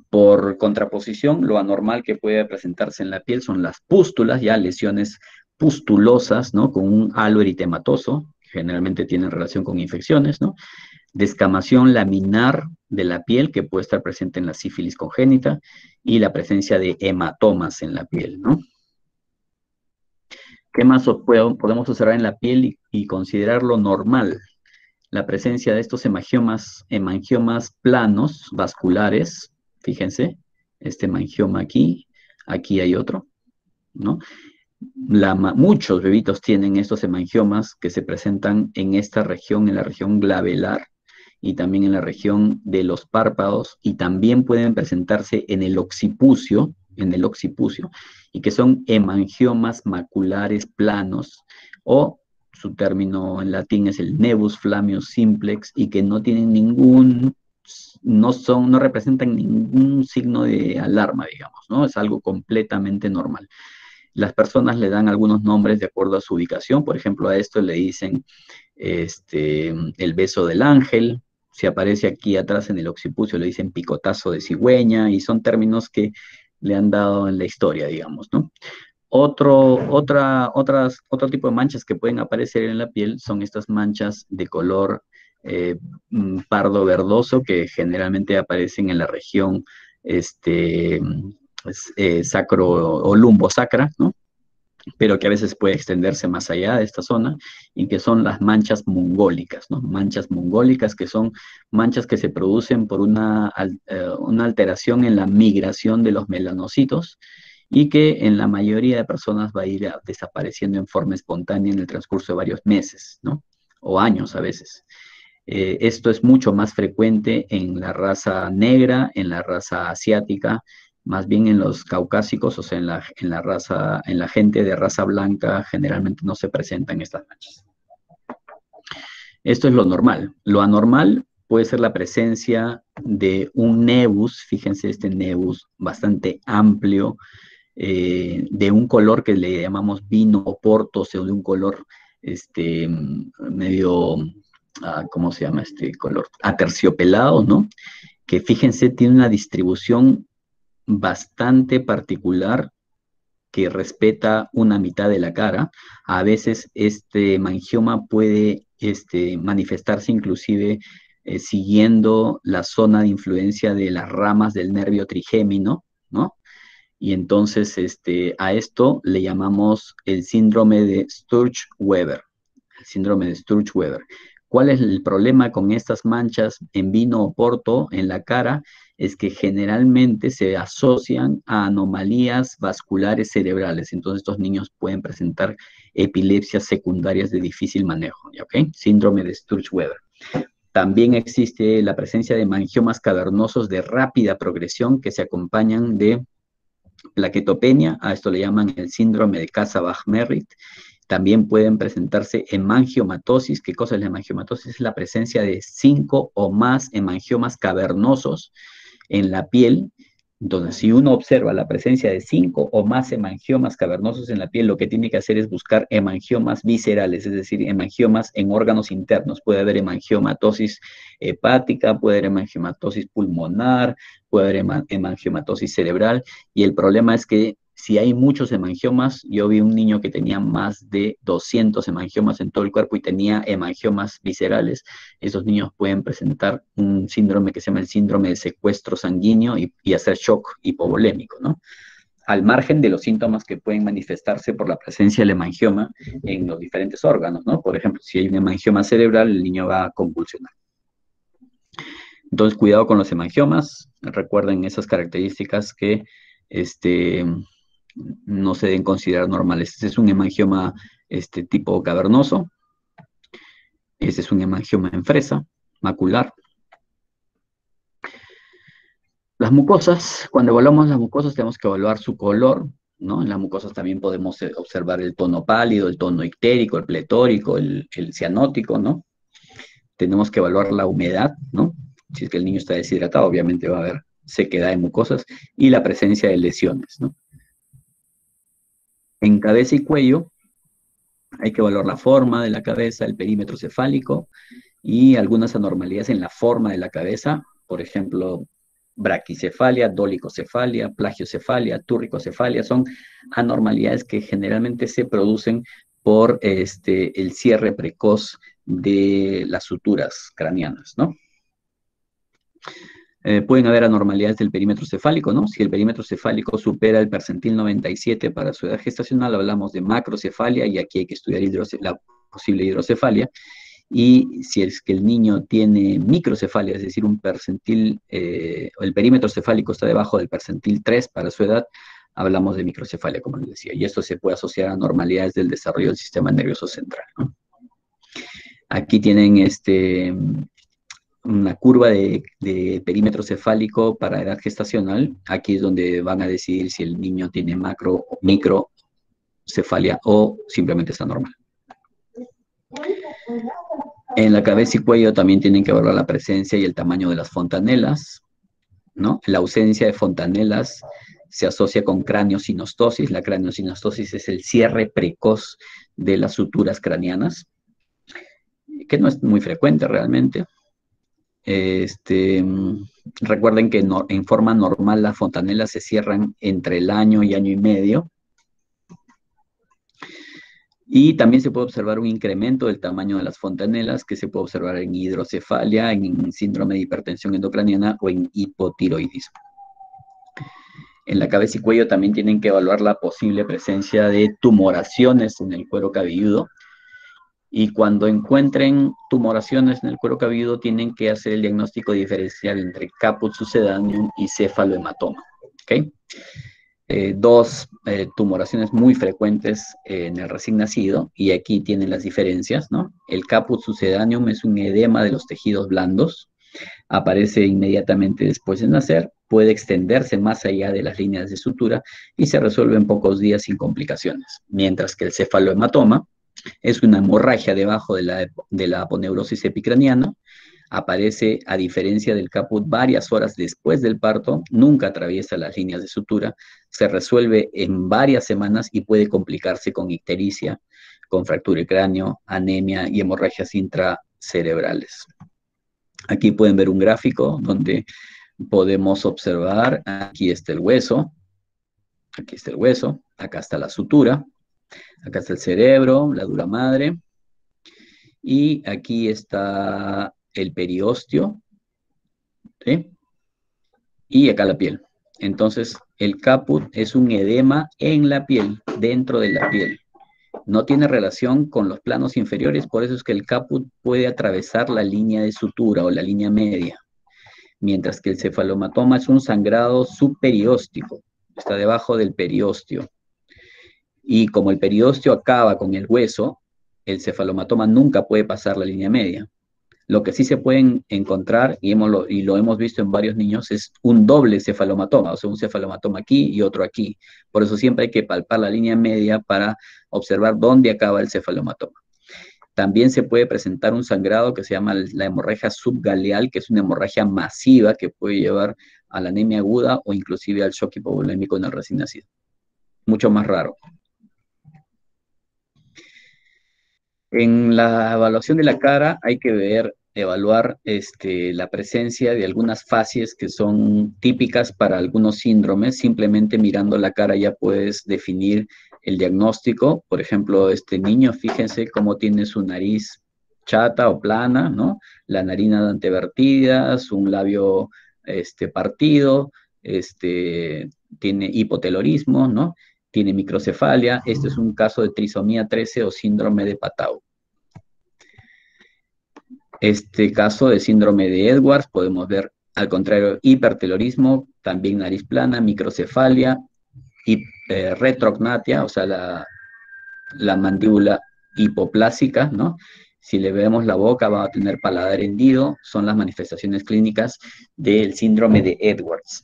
Por contraposición, lo anormal que puede presentarse en la piel son las pústulas, ya lesiones pustulosas, ¿no? Con un halo eritematoso, que generalmente tienen relación con infecciones, ¿no? Descamación laminar de la piel, que puede estar presente en la sífilis congénita, y la presencia de hematomas en la piel, ¿no? ¿Qué más podemos observar en la piel y considerarlo normal? La presencia de estos hemangiomas planos, vasculares, fíjense, este hemangioma aquí hay otro, ¿no? Muchos bebitos tienen estos hemangiomas que se presentan en esta región, en la región glabelar, y también en la región de los párpados, y también pueden presentarse en el occipucio, y que son hemangiomas maculares planos, o su término en latín es el nevus flammeus simplex, y que no tienen no representan ningún signo de alarma, digamos, ¿no? Es algo completamente normal. Las personas le dan algunos nombres de acuerdo a su ubicación. Por ejemplo, a esto le dicen el beso del ángel. Si aparece aquí atrás en el occipucio le dicen picotazo de cigüeña, y son términos que le han dado en la historia, digamos, ¿no? Otro tipo de manchas que pueden aparecer en la piel son estas manchas de color pardo verdoso, que generalmente aparecen en la región sacro o lumbosacra, ¿no? pero que a veces puede extenderse más allá de esta zona, y que son las manchas mongólicas, ¿no? Manchas mongólicas, que son manchas que se producen por una alteración en la migración de los melanocitos, y que en la mayoría de personas va a ir desapareciendo en forma espontánea en el transcurso de varios meses, ¿no? O años a veces. Esto es mucho más frecuente en la raza negra, en la raza asiática, más bien en los caucásicos, o sea, en la gente de raza blanca, generalmente no se presentan estas manchas. Esto es lo normal. Lo anormal puede ser la presencia de un nebus, fíjense este nebus bastante amplio, de un color que le llamamos vino o porto, o sea, de un color medio, ¿cómo se llama este color? Aterciopelado, ¿no? Que fíjense, tiene una distribución bastante particular que respeta una mitad de la cara. A veces este mangioma puede manifestarse inclusive siguiendo la zona de influencia de las ramas del nervio trigémino, ¿no? Y entonces a esto le llamamos el síndrome de Sturge-Weber. El síndrome de Sturge-Weber. ¿Cuál es el problema con estas manchas en vino o porto en la cara? Es que generalmente se asocian a anomalías vasculares cerebrales. Entonces estos niños pueden presentar epilepsias secundarias de difícil manejo, ¿ok? Síndrome de Sturge-Weber. También existe la presencia de mangiomas cavernosos de rápida progresión que se acompañan de plaquetopenia, a esto le llaman el síndrome de Casa-Bach-Merritt. También pueden presentarse hemangiomatosis. ¿Qué cosa es la hemangiomatosis? Es la presencia de 5 o más hemangiomas cavernosos en la piel. Entonces, si uno observa la presencia de 5 o más hemangiomas cavernosos en la piel, lo que tiene que hacer es buscar hemangiomas viscerales, es decir, hemangiomas en órganos internos. Puede haber hemangiomatosis hepática, puede haber hemangiomatosis pulmonar, puede haber hemangiomatosis cerebral, y el problema es que si hay muchos hemangiomas, yo vi un niño que tenía más de 200 hemangiomas en todo el cuerpo y tenía hemangiomas viscerales. Esos niños pueden presentar un síndrome que se llama el síndrome de secuestro sanguíneo y hacer shock hipovolémico, ¿no? Al margen de los síntomas que pueden manifestarse por la presencia del hemangioma en los diferentes órganos, ¿no? Por ejemplo, si hay un hemangioma cerebral, el niño va a convulsionar. Entonces, cuidado con los hemangiomas. Recuerden esas características que no se deben considerar normales. Este es un hemangioma tipo cavernoso. Este es un hemangioma en fresa, macular. Las mucosas, cuando evaluamos las mucosas tenemos que evaluar su color, ¿no? En las mucosas también podemos observar el tono pálido, el tono ictérico, el pletórico, el cianótico, ¿no? Tenemos que evaluar la humedad, ¿no? Si es que el niño está deshidratado, obviamente va a haber sequedad de mucosas, y la presencia de lesiones, ¿no? En cabeza y cuello hay que evaluar la forma de la cabeza, el perímetro cefálico y algunas anormalidades en la forma de la cabeza, por ejemplo, braquicefalia, dolicocefalia, plagiocefalia, turricocefalia, son anormalidades que generalmente se producen por el cierre precoz de las suturas craneanas, ¿no? Pueden haber anormalidades del perímetro cefálico, ¿no? Si el perímetro cefálico supera el percentil 97 para su edad gestacional, hablamos de macrocefalia, y aquí hay que estudiar la posible hidrocefalia. Y si es que el niño tiene microcefalia, es decir, un percentil, el perímetro cefálico está debajo del percentil 3 para su edad, hablamos de microcefalia, como les decía. Y esto se puede asociar a anormalidades del desarrollo del sistema nervioso central, ¿no? Aquí tienen una curva de perímetro cefálico para edad gestacional. Aquí es donde van a decidir si el niño tiene macro o microcefalia o simplemente está normal. En la cabeza y cuello también tienen que evaluar la presencia y el tamaño de las fontanelas, ¿no? La ausencia de fontanelas se asocia con craniosinostosis. La craniosinostosis es el cierre precoz de las suturas craneanas, que no es muy frecuente realmente. Recuerden que en forma normal las fontanelas se cierran entre el año y año y medio. Y también se puede observar un incremento del tamaño de las fontanelas, que se puede observar en hidrocefalia, en síndrome de hipertensión endocraniana o en hipotiroidismo. En la cabeza y cuello también tienen que evaluar la posible presencia de tumoraciones en el cuero cabelludo. Y cuando encuentren tumoraciones en el cuero cabelludo, tienen que hacer el diagnóstico diferencial entre caput succedaneum y cefalohematoma. ¿Okay? Dos tumoraciones muy frecuentes en el recién nacido, y aquí tienen las diferencias, ¿no? El caput succedaneum es un edema de los tejidos blandos, aparece inmediatamente después de nacer, puede extenderse más allá de las líneas de sutura y se resuelve en pocos días sin complicaciones, mientras que el cefalohematoma es una hemorragia debajo de la aponeurosis epicraniana, aparece a diferencia del caput varias horas después del parto, nunca atraviesa las líneas de sutura, se resuelve en varias semanas y puede complicarse con ictericia, con fractura de cráneo, anemia y hemorragias intracerebrales. Aquí pueden ver un gráfico donde podemos observar, aquí está el hueso, acá está la sutura, acá está el cerebro, la dura madre, y aquí está el periósteo, ¿sí? Y acá la piel. Entonces, el caput es un edema en la piel, dentro de la piel. No tiene relación con los planos inferiores, por eso es que el caput puede atravesar la línea de sutura o la línea media, mientras que el cefalomatoma es un sangrado subperióstico, está debajo del periósteo. Y como el periósteo acaba con el hueso, el cefalomatoma nunca puede pasar la línea media. Lo que sí se pueden encontrar, y lo hemos visto en varios niños, es un doble cefalomatoma, o sea, un cefalomatoma aquí y otro aquí. Por eso siempre hay que palpar la línea media para observar dónde acaba el cefalomatoma. También se puede presentar un sangrado que se llama la hemorragia subgaleal, que es una hemorragia masiva que puede llevar a la anemia aguda o inclusive al shock hipovolémico en el recién nacido. Mucho más raro. En la evaluación de la cara hay que evaluar la presencia de algunas facies que son típicas para algunos síndromes. Simplemente mirando la cara ya puedes definir el diagnóstico. Por ejemplo, este niño, fíjense cómo tiene su nariz chata o plana, ¿no? La narina antevertidas, un labio partido, tiene hipotelorismo, ¿no? Tiene microcefalia. Este es un caso de trisomía 13 o síndrome de Patau. Este caso de síndrome de Edwards podemos ver, al contrario, hipertelorismo, también nariz plana, microcefalia y retrognatia, o sea, la mandíbula hipoplásica, ¿no? Si le vemos la boca, va a tener paladar hendido, son las manifestaciones clínicas del síndrome de Edwards.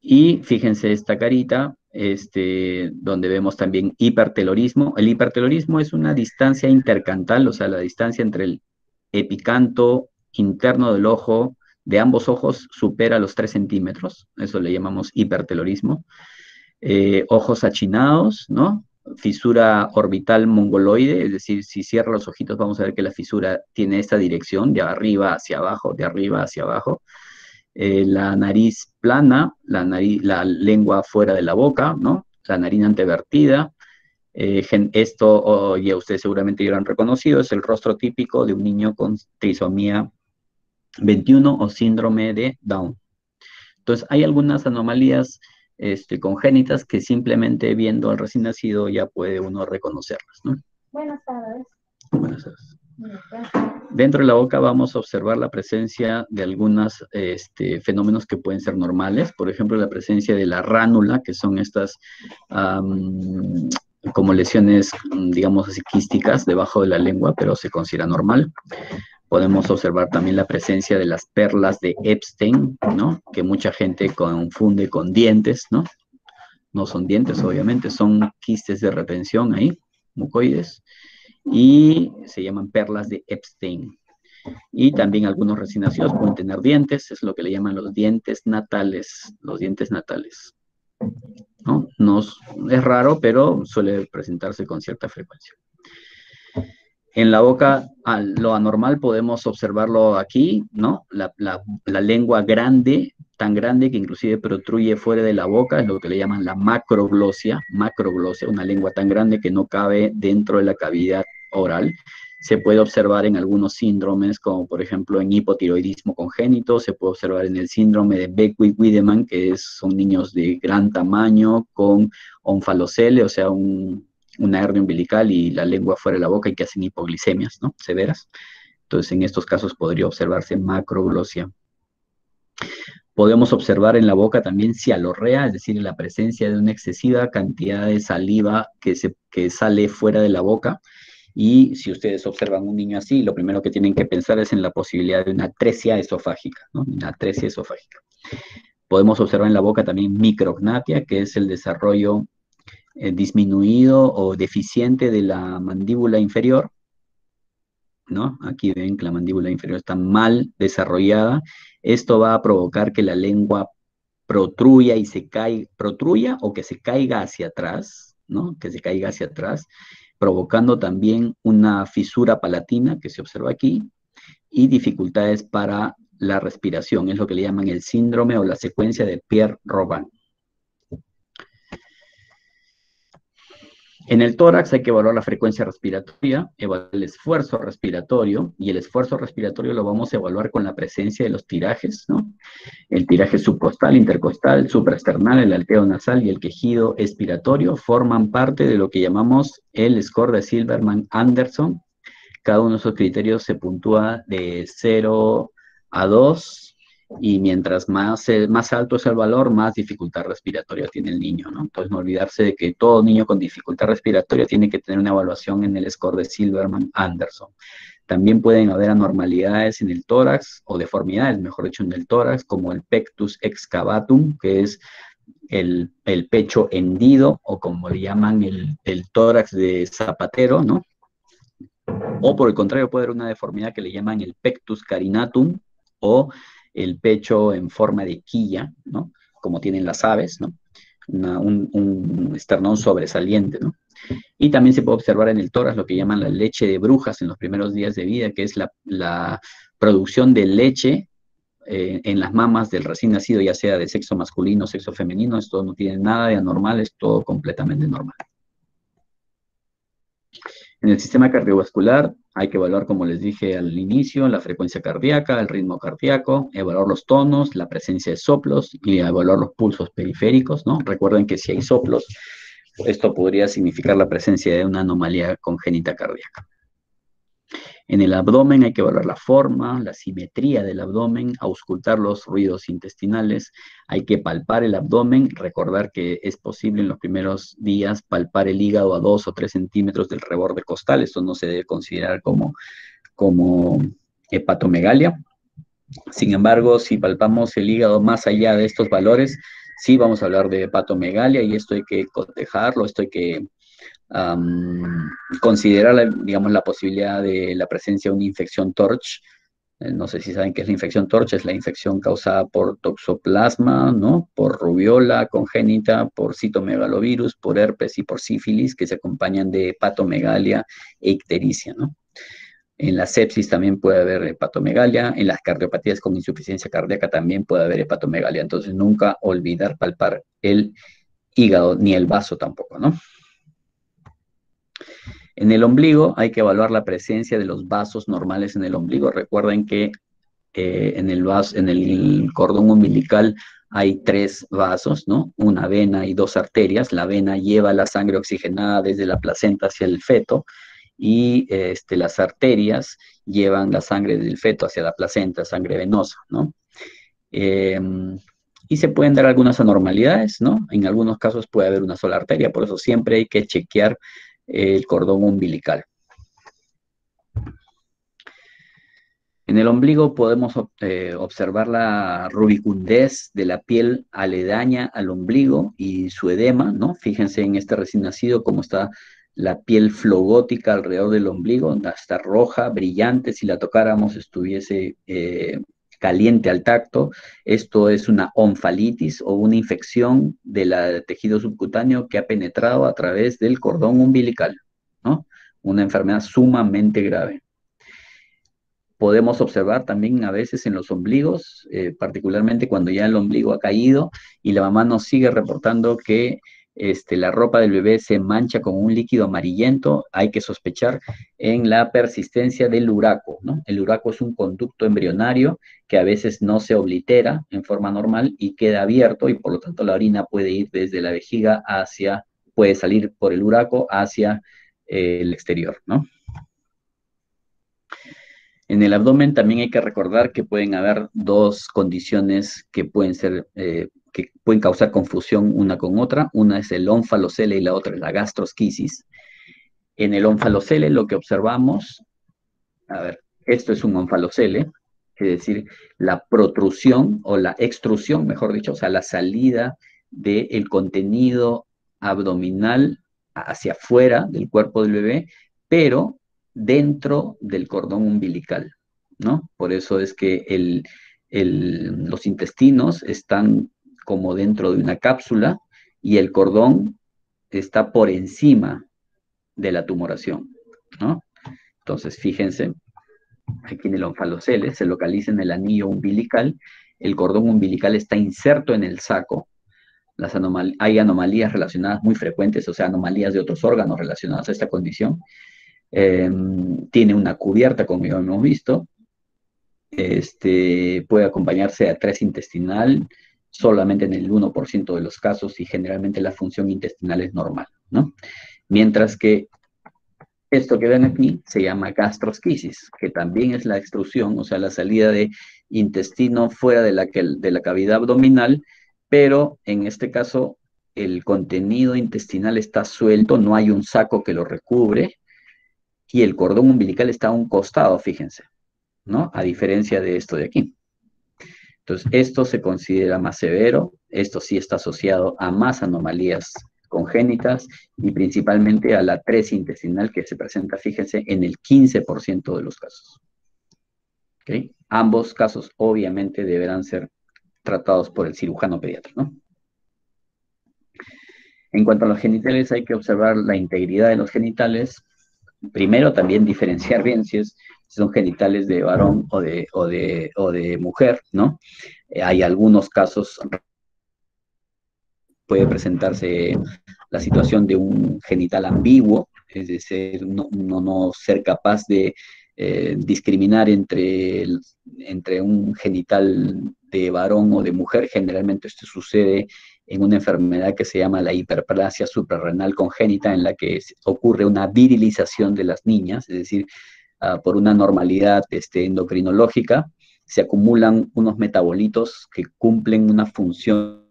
Y fíjense esta carita, donde vemos también hipertelorismo. El hipertelorismo es una distancia intercantal, o sea, la distancia entre el epicanto interno del ojo, de ambos ojos, supera los 3 centímetros. Eso le llamamos hipertelorismo. Ojos achinados, ¿no? Fisura orbital mongoloide, es decir, si cierra los ojitos vamos a ver que la fisura tiene esta dirección, de arriba hacia abajo, de arriba hacia abajo. La nariz plana, la lengua fuera de la boca, ¿no? La narina antevertida. Esto ya ustedes seguramente ya lo han reconocido, es el rostro típico de un niño con trisomía 21 o síndrome de Down. Entonces, hay algunas anomalías congénitas que simplemente viendo al recién nacido ya puede uno reconocerlas, ¿no? Buenas tardes. Buenas tardes. Dentro de la boca vamos a observar la presencia de algunos fenómenos que pueden ser normales, por ejemplo, la presencia de la ránula, que son estas como lesiones, digamos así, quísticas debajo de la lengua, pero se considera normal. Podemos observar también la presencia de las perlas de Epstein, ¿no? Que mucha gente confunde con dientes, ¿no? No son dientes, obviamente, son quistes de retención ahí, mucoides, y se llaman perlas de Epstein. Y también algunos recién nacidos pueden tener dientes, es lo que le llaman los dientes natales, ¿no? No es raro, pero suele presentarse con cierta frecuencia. En la boca, lo anormal podemos observarlo aquí, ¿no? La lengua grande, tan grande que inclusive protruye fuera de la boca, es lo que le llaman la macroglosia, una lengua tan grande que no cabe dentro de la cavidad oral. Se puede observar en algunos síndromes, como por ejemplo en hipotiroidismo congénito, se puede observar en el síndrome de Beckwith-Wiedemann, son niños de gran tamaño con onfalocele, o sea, una hernia umbilical y la lengua fuera de la boca y que hacen hipoglicemias, ¿no? Severas. Entonces, en estos casos podría observarse macroglosia. Podemos observar en la boca también cialorrea, es decir, la presencia de una excesiva cantidad de saliva que sale fuera de la boca. Y si ustedes observan un niño así, lo primero que tienen que pensar es en la posibilidad de una atresia esofágica, ¿no? Una atresia esofágica. Podemos observar en la boca también micrognatia, que es el desarrollo disminuido o deficiente de la mandíbula inferior, ¿no? Aquí ven que la mandíbula inferior está mal desarrollada. Esto va a provocar que la lengua protruya protruya o que se caiga hacia atrás, ¿no? Que se caiga hacia atrás, provocando también una fisura palatina que se observa aquí y dificultades para la respiración. Es lo que le llaman el síndrome o la secuencia de Pierre-Robin. En el tórax hay que evaluar la frecuencia respiratoria, evaluar el esfuerzo respiratorio, y el esfuerzo respiratorio lo vamos a evaluar con la presencia de los tirajes, ¿no? El tiraje subcostal, intercostal, supraesternal, el alteo nasal y el quejido expiratorio forman parte de lo que llamamos el score de Silverman-Anderson. Cada uno de esos criterios se puntúa de 0 a 2, y mientras más alto es el valor, más dificultad respiratoria tiene el niño, ¿no? Entonces, no olvidarse de que todo niño con dificultad respiratoria tiene que tener una evaluación en el score de Silverman-Anderson. También pueden haber anormalidades en el tórax, o deformidades, mejor dicho, en el tórax, como el pectus excavatum, que es el pecho hendido, o como le llaman el tórax de zapatero, ¿no? O por el contrario, puede haber una deformidad que le llaman el pectus carinatum, o el pecho en forma de quilla, ¿no? Como tienen las aves, ¿no? Un esternón sobresaliente, ¿no? Y también se puede observar en el tórax lo que llaman la leche de brujas en los primeros días de vida, que es la producción de leche en las mamas del recién nacido, ya sea de sexo masculino o sexo femenino. Esto no tiene nada de anormal, es todo completamente normal. En el sistema cardiovascular hay que evaluar, como les dije al inicio, la frecuencia cardíaca, el ritmo cardíaco, evaluar los tonos, la presencia de soplos y evaluar los pulsos periféricos, ¿no? Recuerden que si hay soplos, esto podría significar la presencia de una anomalía congénita cardíaca. En el abdomen hay que evaluar la forma, la simetría del abdomen, auscultar los ruidos intestinales, hay que palpar el abdomen, recordar que es posible en los primeros días palpar el hígado a 2 o 3 centímetros del reborde costal. Esto no se debe considerar como hepatomegalia. Sin embargo, si palpamos el hígado más allá de estos valores, sí vamos a hablar de hepatomegalia, y esto hay que cotejarlo, esto hay que considerar, digamos, la posibilidad de la presencia de una infección TORCH. No sé si saben qué es la infección TORCH, es la infección causada por toxoplasma, ¿no? Por rubiola congénita, por citomegalovirus, por herpes y por sífilis, que se acompañan de hepatomegalia e ictericia, ¿no? En la sepsis también puede haber hepatomegalia, en las cardiopatías con insuficiencia cardíaca también puede haber hepatomegalia. Entonces, nunca olvidar palpar el hígado, ni el vaso tampoco, ¿no? En el ombligo hay que evaluar la presencia de los vasos normales en el ombligo. Recuerden que en el cordón umbilical hay 3 vasos, ¿no? Una vena y 2 arterias. La vena lleva la sangre oxigenada desde la placenta hacia el feto, y las arterias llevan la sangre del feto hacia la placenta, sangre venosa, ¿no? Y se pueden dar algunas anormalidades, ¿no? En algunos casos puede haber una sola arteria, por eso siempre hay que chequear el cordón umbilical. En el ombligo podemos observar la rubicundez de la piel aledaña al ombligo y su edema, ¿no? Fíjense en este recién nacido cómo está la piel flogótica alrededor del ombligo, está roja, brillante. Si la tocáramos estuviese caliente al tacto. Esto es una onfalitis o una infección del tejido subcutáneo que ha penetrado a través del cordón umbilical, ¿no? Una enfermedad sumamente grave. Podemos observar también a veces en los ombligos, particularmente cuando ya el ombligo ha caído y la mamá nos sigue reportando que la ropa del bebé se mancha con un líquido amarillento, hay que sospechar en la persistencia del uraco, ¿no? El uraco es un conducto embrionario que a veces no se oblitera en forma normal y queda abierto y por lo tanto la orina puede ir desde la vejiga puede salir por el uraco hacia el exterior, ¿no? En el abdomen también hay que recordar que pueden haber dos condiciones que pueden que pueden causar confusión una con otra. Una es el ónfalocele y la otra es la gastrosquisis. En el ónfalocele lo que observamos, a ver, esto es un ónfalocele, es decir, la protrusión o la extrusión, mejor dicho, o sea, la salida del contenido abdominal hacia afuera del cuerpo del bebé, pero dentro del cordón umbilical, ¿no? Por eso es que los intestinos están como dentro de una cápsula y el cordón está por encima de la tumoración, ¿no? Entonces, fíjense, aquí en el onfalocele se localiza en el anillo umbilical, el cordón umbilical está inserto en el saco, hay anomalías relacionadas muy frecuentes, o sea, anomalías de otros órganos relacionados a esta condición. Tiene una cubierta, como ya hemos visto, puede acompañarse de atrás intestinal, solamente en el 1% de los casos y generalmente la función intestinal es normal, ¿no? Mientras que esto que ven aquí se llama gastrosquisis, que también es la extrusión, o sea, la salida de intestino fuera de la cavidad abdominal, pero en este caso el contenido intestinal está suelto, no hay un saco que lo recubre y el cordón umbilical está a un costado, fíjense, ¿no? A diferencia de esto de aquí. Entonces, esto se considera más severo, esto sí está asociado a más anomalías congénitas y principalmente a la atresia intestinal que se presenta, fíjense, en el 15% de los casos. ¿Okay? Ambos casos obviamente deberán ser tratados por el cirujano pediatra, ¿no? En cuanto a los genitales, hay que observar la integridad de los genitales. Primero, también diferenciar bien si son genitales de varón o de mujer, ¿no? Hay algunos casos, puede presentarse la situación de un genital ambiguo, es decir, no ser capaz de discriminar entre un genital de varón o de mujer. Generalmente esto sucede en una enfermedad que se llama la hiperplasia suprarrenal congénita, en la que ocurre una virilización de las niñas, es decir, por una normalidad endocrinológica, se acumulan unos metabolitos que cumplen una función.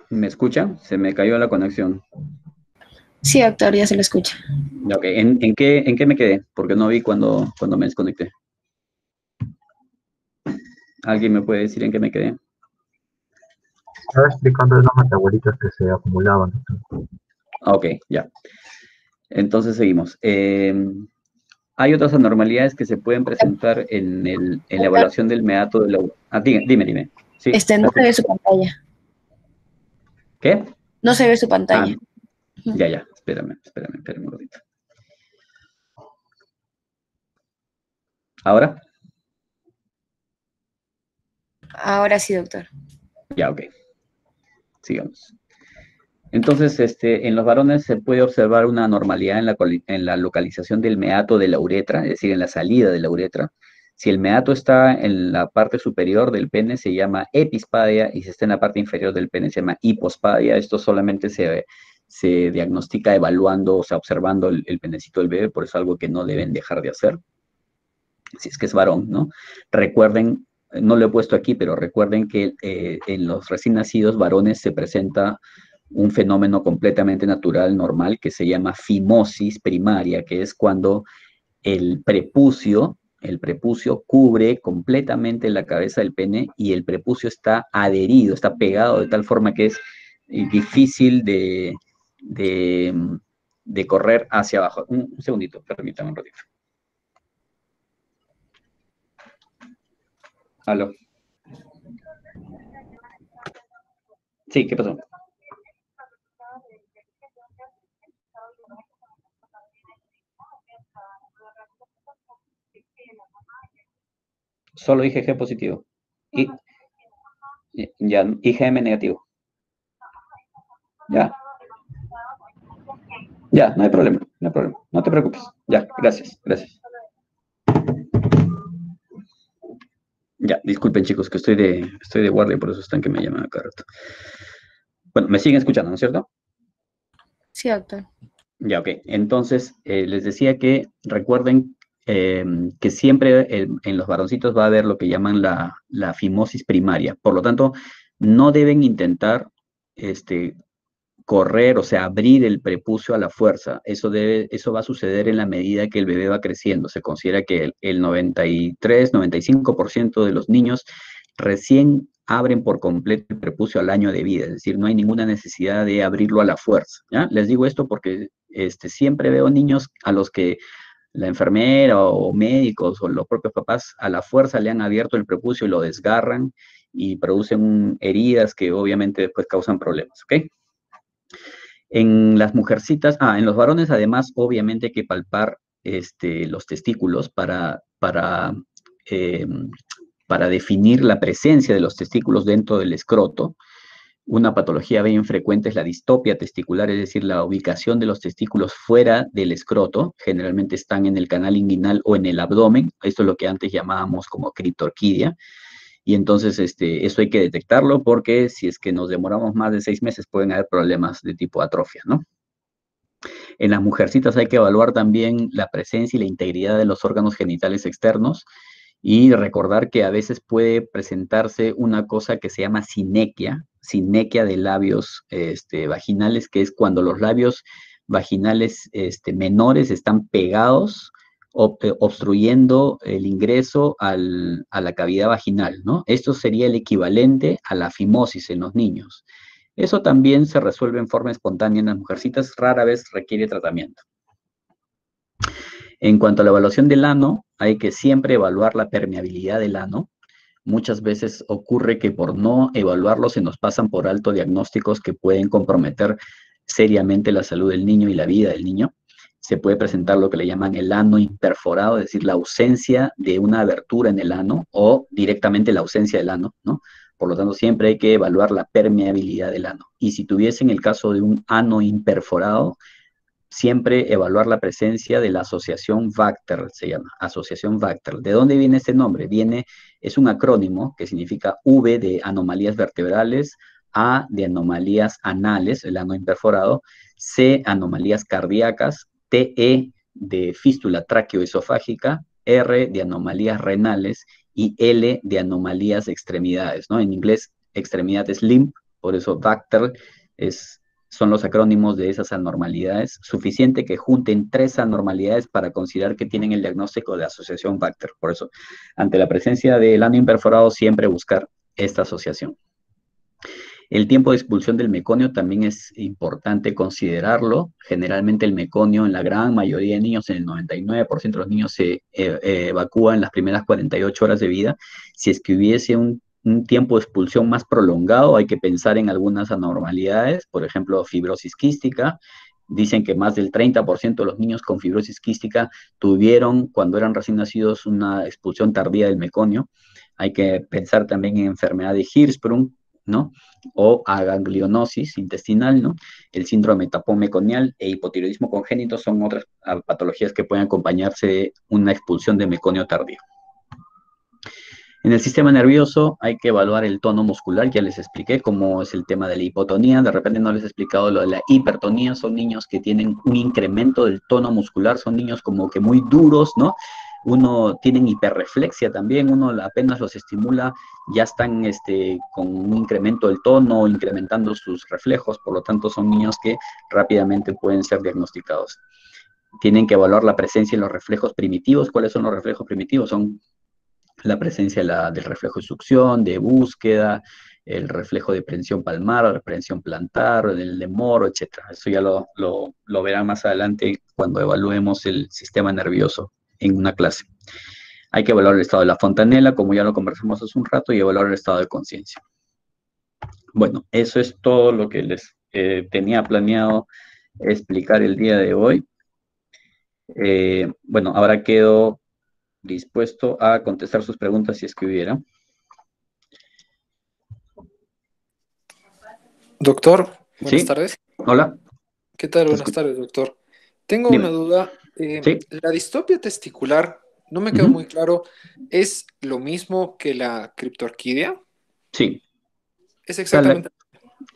¿Me escucha? Se me cayó la conexión. Sí, doctor, ya se lo escucha. Ok, ¿en qué me quedé? Porque no vi cuando me desconecté. ¿Alguien me puede decir en qué me quedé? Estaba explicando de unos metabolitos que se acumulaban, doctor. Ok, ya. Entonces seguimos. hay otras anormalidades que se pueden presentar en la evaluación del meato de la uretra. Dime. Sí, No se ve su pantalla. ¿qué? No se ve su pantalla. Ya, espérame un ratito. ¿Ahora? Ahora sí, doctor. Ya, ok. Sigamos. Entonces, en los varones se puede observar una anormalidad en la localización del meato de la uretra, es decir, en la salida de la uretra. Si el meato está en la parte superior del pene, se llama epispadia, y si está en la parte inferior del pene, se llama hipospadia. Esto solamente se diagnostica evaluando, o sea, observando el penecito del bebé, por eso es algo que no deben dejar de hacer, si es que es varón, ¿no? Recuerden, no lo he puesto aquí, pero recuerden que en los recién nacidos varones se presenta un fenómeno completamente natural, normal, que se llama fimosis primaria, que es cuando el prepucio cubre completamente la cabeza del pene y el prepucio está adherido, está pegado de tal forma que es difícil de correr hacia abajo. Un segundito, permítame un ratito. ¿Aló? Sí, ¿qué pasó? Solo IgG positivo. Y, ya, IgM negativo. Ya, no hay problema. No te preocupes. Ya, gracias. Ya, disculpen chicos, que estoy de guardia, por eso están que me llaman a cada rato. Bueno, me siguen escuchando, ¿no es cierto? Sí, doctor. Ya, ok. Entonces, les decía que recuerden que siempre en los varoncitos va a haber lo que llaman la fimosis primaria. Por lo tanto, no deben intentar correr, o sea, abrir el prepucio a la fuerza. Eso va a suceder en la medida que el bebé va creciendo. Se considera que el 93, 95% de los niños recién abren por completo el prepucio al año de vida, es decir, no hay ninguna necesidad de abrirlo a la fuerza, ¿ya? Les digo esto porque siempre veo niños a los que la enfermera o médicos o los propios papás a la fuerza le han abierto el prepucio y lo desgarran y producen heridas que obviamente después causan problemas, ¿ok? En las mujercitas, en los varones además obviamente hay que palpar los testículos eh, para definir la presencia de los testículos dentro del escroto. Una patología bien frecuente es la distopia testicular, es decir, la ubicación de los testículos fuera del escroto. Generalmente están en el canal inguinal o en el abdomen. Esto es lo que antes llamábamos como criptorquidia. Y entonces eso hay que detectarlo porque si es que nos demoramos más de 6 meses pueden haber problemas de tipo atrofia, ¿no? En las mujercitas hay que evaluar también la presencia y la integridad de los órganos genitales externos y recordar que a veces puede presentarse una cosa que se llama sinequia de labios vaginales, que es cuando los labios vaginales menores están pegados, obstruyendo el ingreso a la cavidad vaginal, ¿no? Esto sería el equivalente a la fimosis en los niños. Eso también se resuelve en forma espontánea en las mujercitas, rara vez requiere tratamiento. En cuanto a la evaluación del ano, hay que siempre evaluar la permeabilidad del ano. Muchas veces ocurre que por no evaluarlo se nos pasan por alto diagnósticos que pueden comprometer seriamente la salud del niño y la vida del niño. Se puede presentar lo que le llaman el ano imperforado, es decir, la ausencia de una abertura en el ano o directamente la ausencia del ano, ¿no? Por lo tanto, siempre hay que evaluar la permeabilidad del ano. Y si tuviesen el caso de un ano imperforado, siempre evaluar la presencia de la asociación Vacter, se llama, asociación Vacter. ¿De dónde viene este nombre? Es un acrónimo que significa V de anomalías vertebrales, A de anomalías anales, el ano imperforado, C anomalías cardíacas, TE de fístula tráqueo-esofágica, R de anomalías renales y L de anomalías extremidades, ¿no? En inglés, extremidad es limb, por eso Vacter son los acrónimos de esas anormalidades, suficiente que junten 3 anormalidades para considerar que tienen el diagnóstico de asociación Vacter. Por eso, ante la presencia del ano imperforado, siempre buscar esta asociación. El tiempo de expulsión del meconio también es importante considerarlo. Generalmente el meconio en la gran mayoría de niños, en el 99% de los niños se evacúa en las primeras 48 horas de vida. Si es que hubiese un tiempo de expulsión más prolongado, hay que pensar en algunas anormalidades, por ejemplo, fibrosis quística. Dicen que más del 30% de los niños con fibrosis quística tuvieron, cuando eran recién nacidos, una expulsión tardía del meconio. Hay que pensar también en enfermedad de Hirschsprung, ¿no? O aganglionosis intestinal, ¿no? El síndrome de tapón meconial e hipotiroidismo congénito son otras patologías que pueden acompañarse de una expulsión de meconio tardío. En el sistema nervioso hay que evaluar el tono muscular, ya les expliqué cómo es el tema de la hipotonía, de repente no les he explicado lo de la hipertonía, son niños que tienen un incremento del tono muscular, son niños como que muy duros, ¿no? Uno tienen hiperreflexia también, uno apenas los estimula, ya están con un incremento del tono, incrementando sus reflejos, por lo tanto son niños que rápidamente pueden ser diagnosticados. Tienen que evaluar la presencia de los reflejos primitivos. ¿Cuáles son los reflejos primitivos? Son la presencia del reflejo de succión, de búsqueda, el reflejo de prensión palmar, prensión plantar, el de Moro, etc. Eso ya lo verán más adelante cuando evaluemos el sistema nervioso en una clase. Hay que evaluar el estado de la fontanela, como ya lo conversamos hace un rato, y evaluar el estado de conciencia. Bueno, eso es todo lo que les tenía planeado explicar el día de hoy. Bueno, ahora quedo dispuesto a contestar sus preguntas si es que hubiera. Doctor, buenas ¿Sí? tardes. Hola. ¿Qué tal? Te Buenas escucho. tardes, doctor. Tengo Dime. una duda. Sí. La distopia testicular, no me quedó Ujú. muy claro, ¿es lo mismo que la criptorquidia? Sí. Es O sea, exactamente.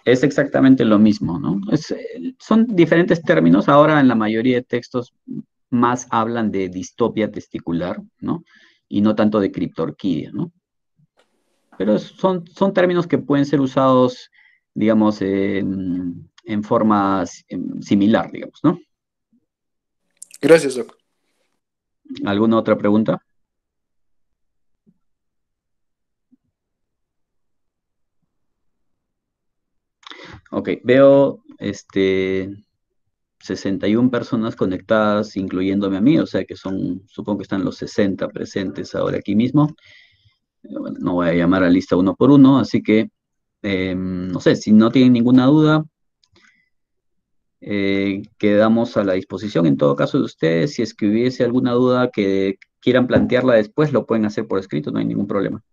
es exactamente lo mismo, ¿no? Son diferentes términos. Ahora en la mayoría de textos más hablan de distopia testicular, ¿no? Y no tanto de criptorquidia, ¿no? Pero son términos que pueden ser usados, digamos, en forma similar, digamos, ¿no? Gracias, doctor. ¿Alguna otra pregunta? Ok, veo 61 personas conectadas, incluyéndome a mí, o sea que supongo que están los 60 presentes ahora aquí mismo. Bueno, no voy a llamar a lista uno por uno, así que, no sé, si no tienen ninguna duda, quedamos a la disposición en todo caso de ustedes. Si es que hubiese alguna duda que quieran plantearla después, lo pueden hacer por escrito, no hay ningún problema.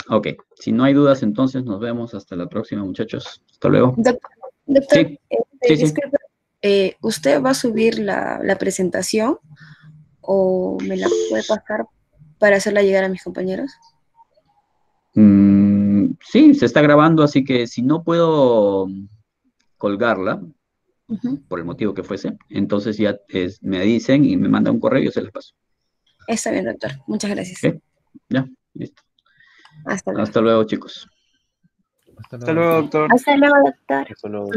Ok, si no hay dudas, entonces nos vemos hasta la próxima, muchachos. Hasta luego. Doctor, Sí, sí. disculpe, ¿usted va a subir la presentación o me la puede pasar para hacerla llegar a mis compañeros? Sí, se está grabando, así que si no puedo colgarla, por el motivo que fuese, entonces ya me dicen y me mandan un correo y yo se las paso. Está bien, doctor. Muchas gracias. ¿Ok? Ya, listo. Hasta luego. Hasta luego, chicos. Hasta luego, doctor. Hasta luego, doctor. Hasta luego.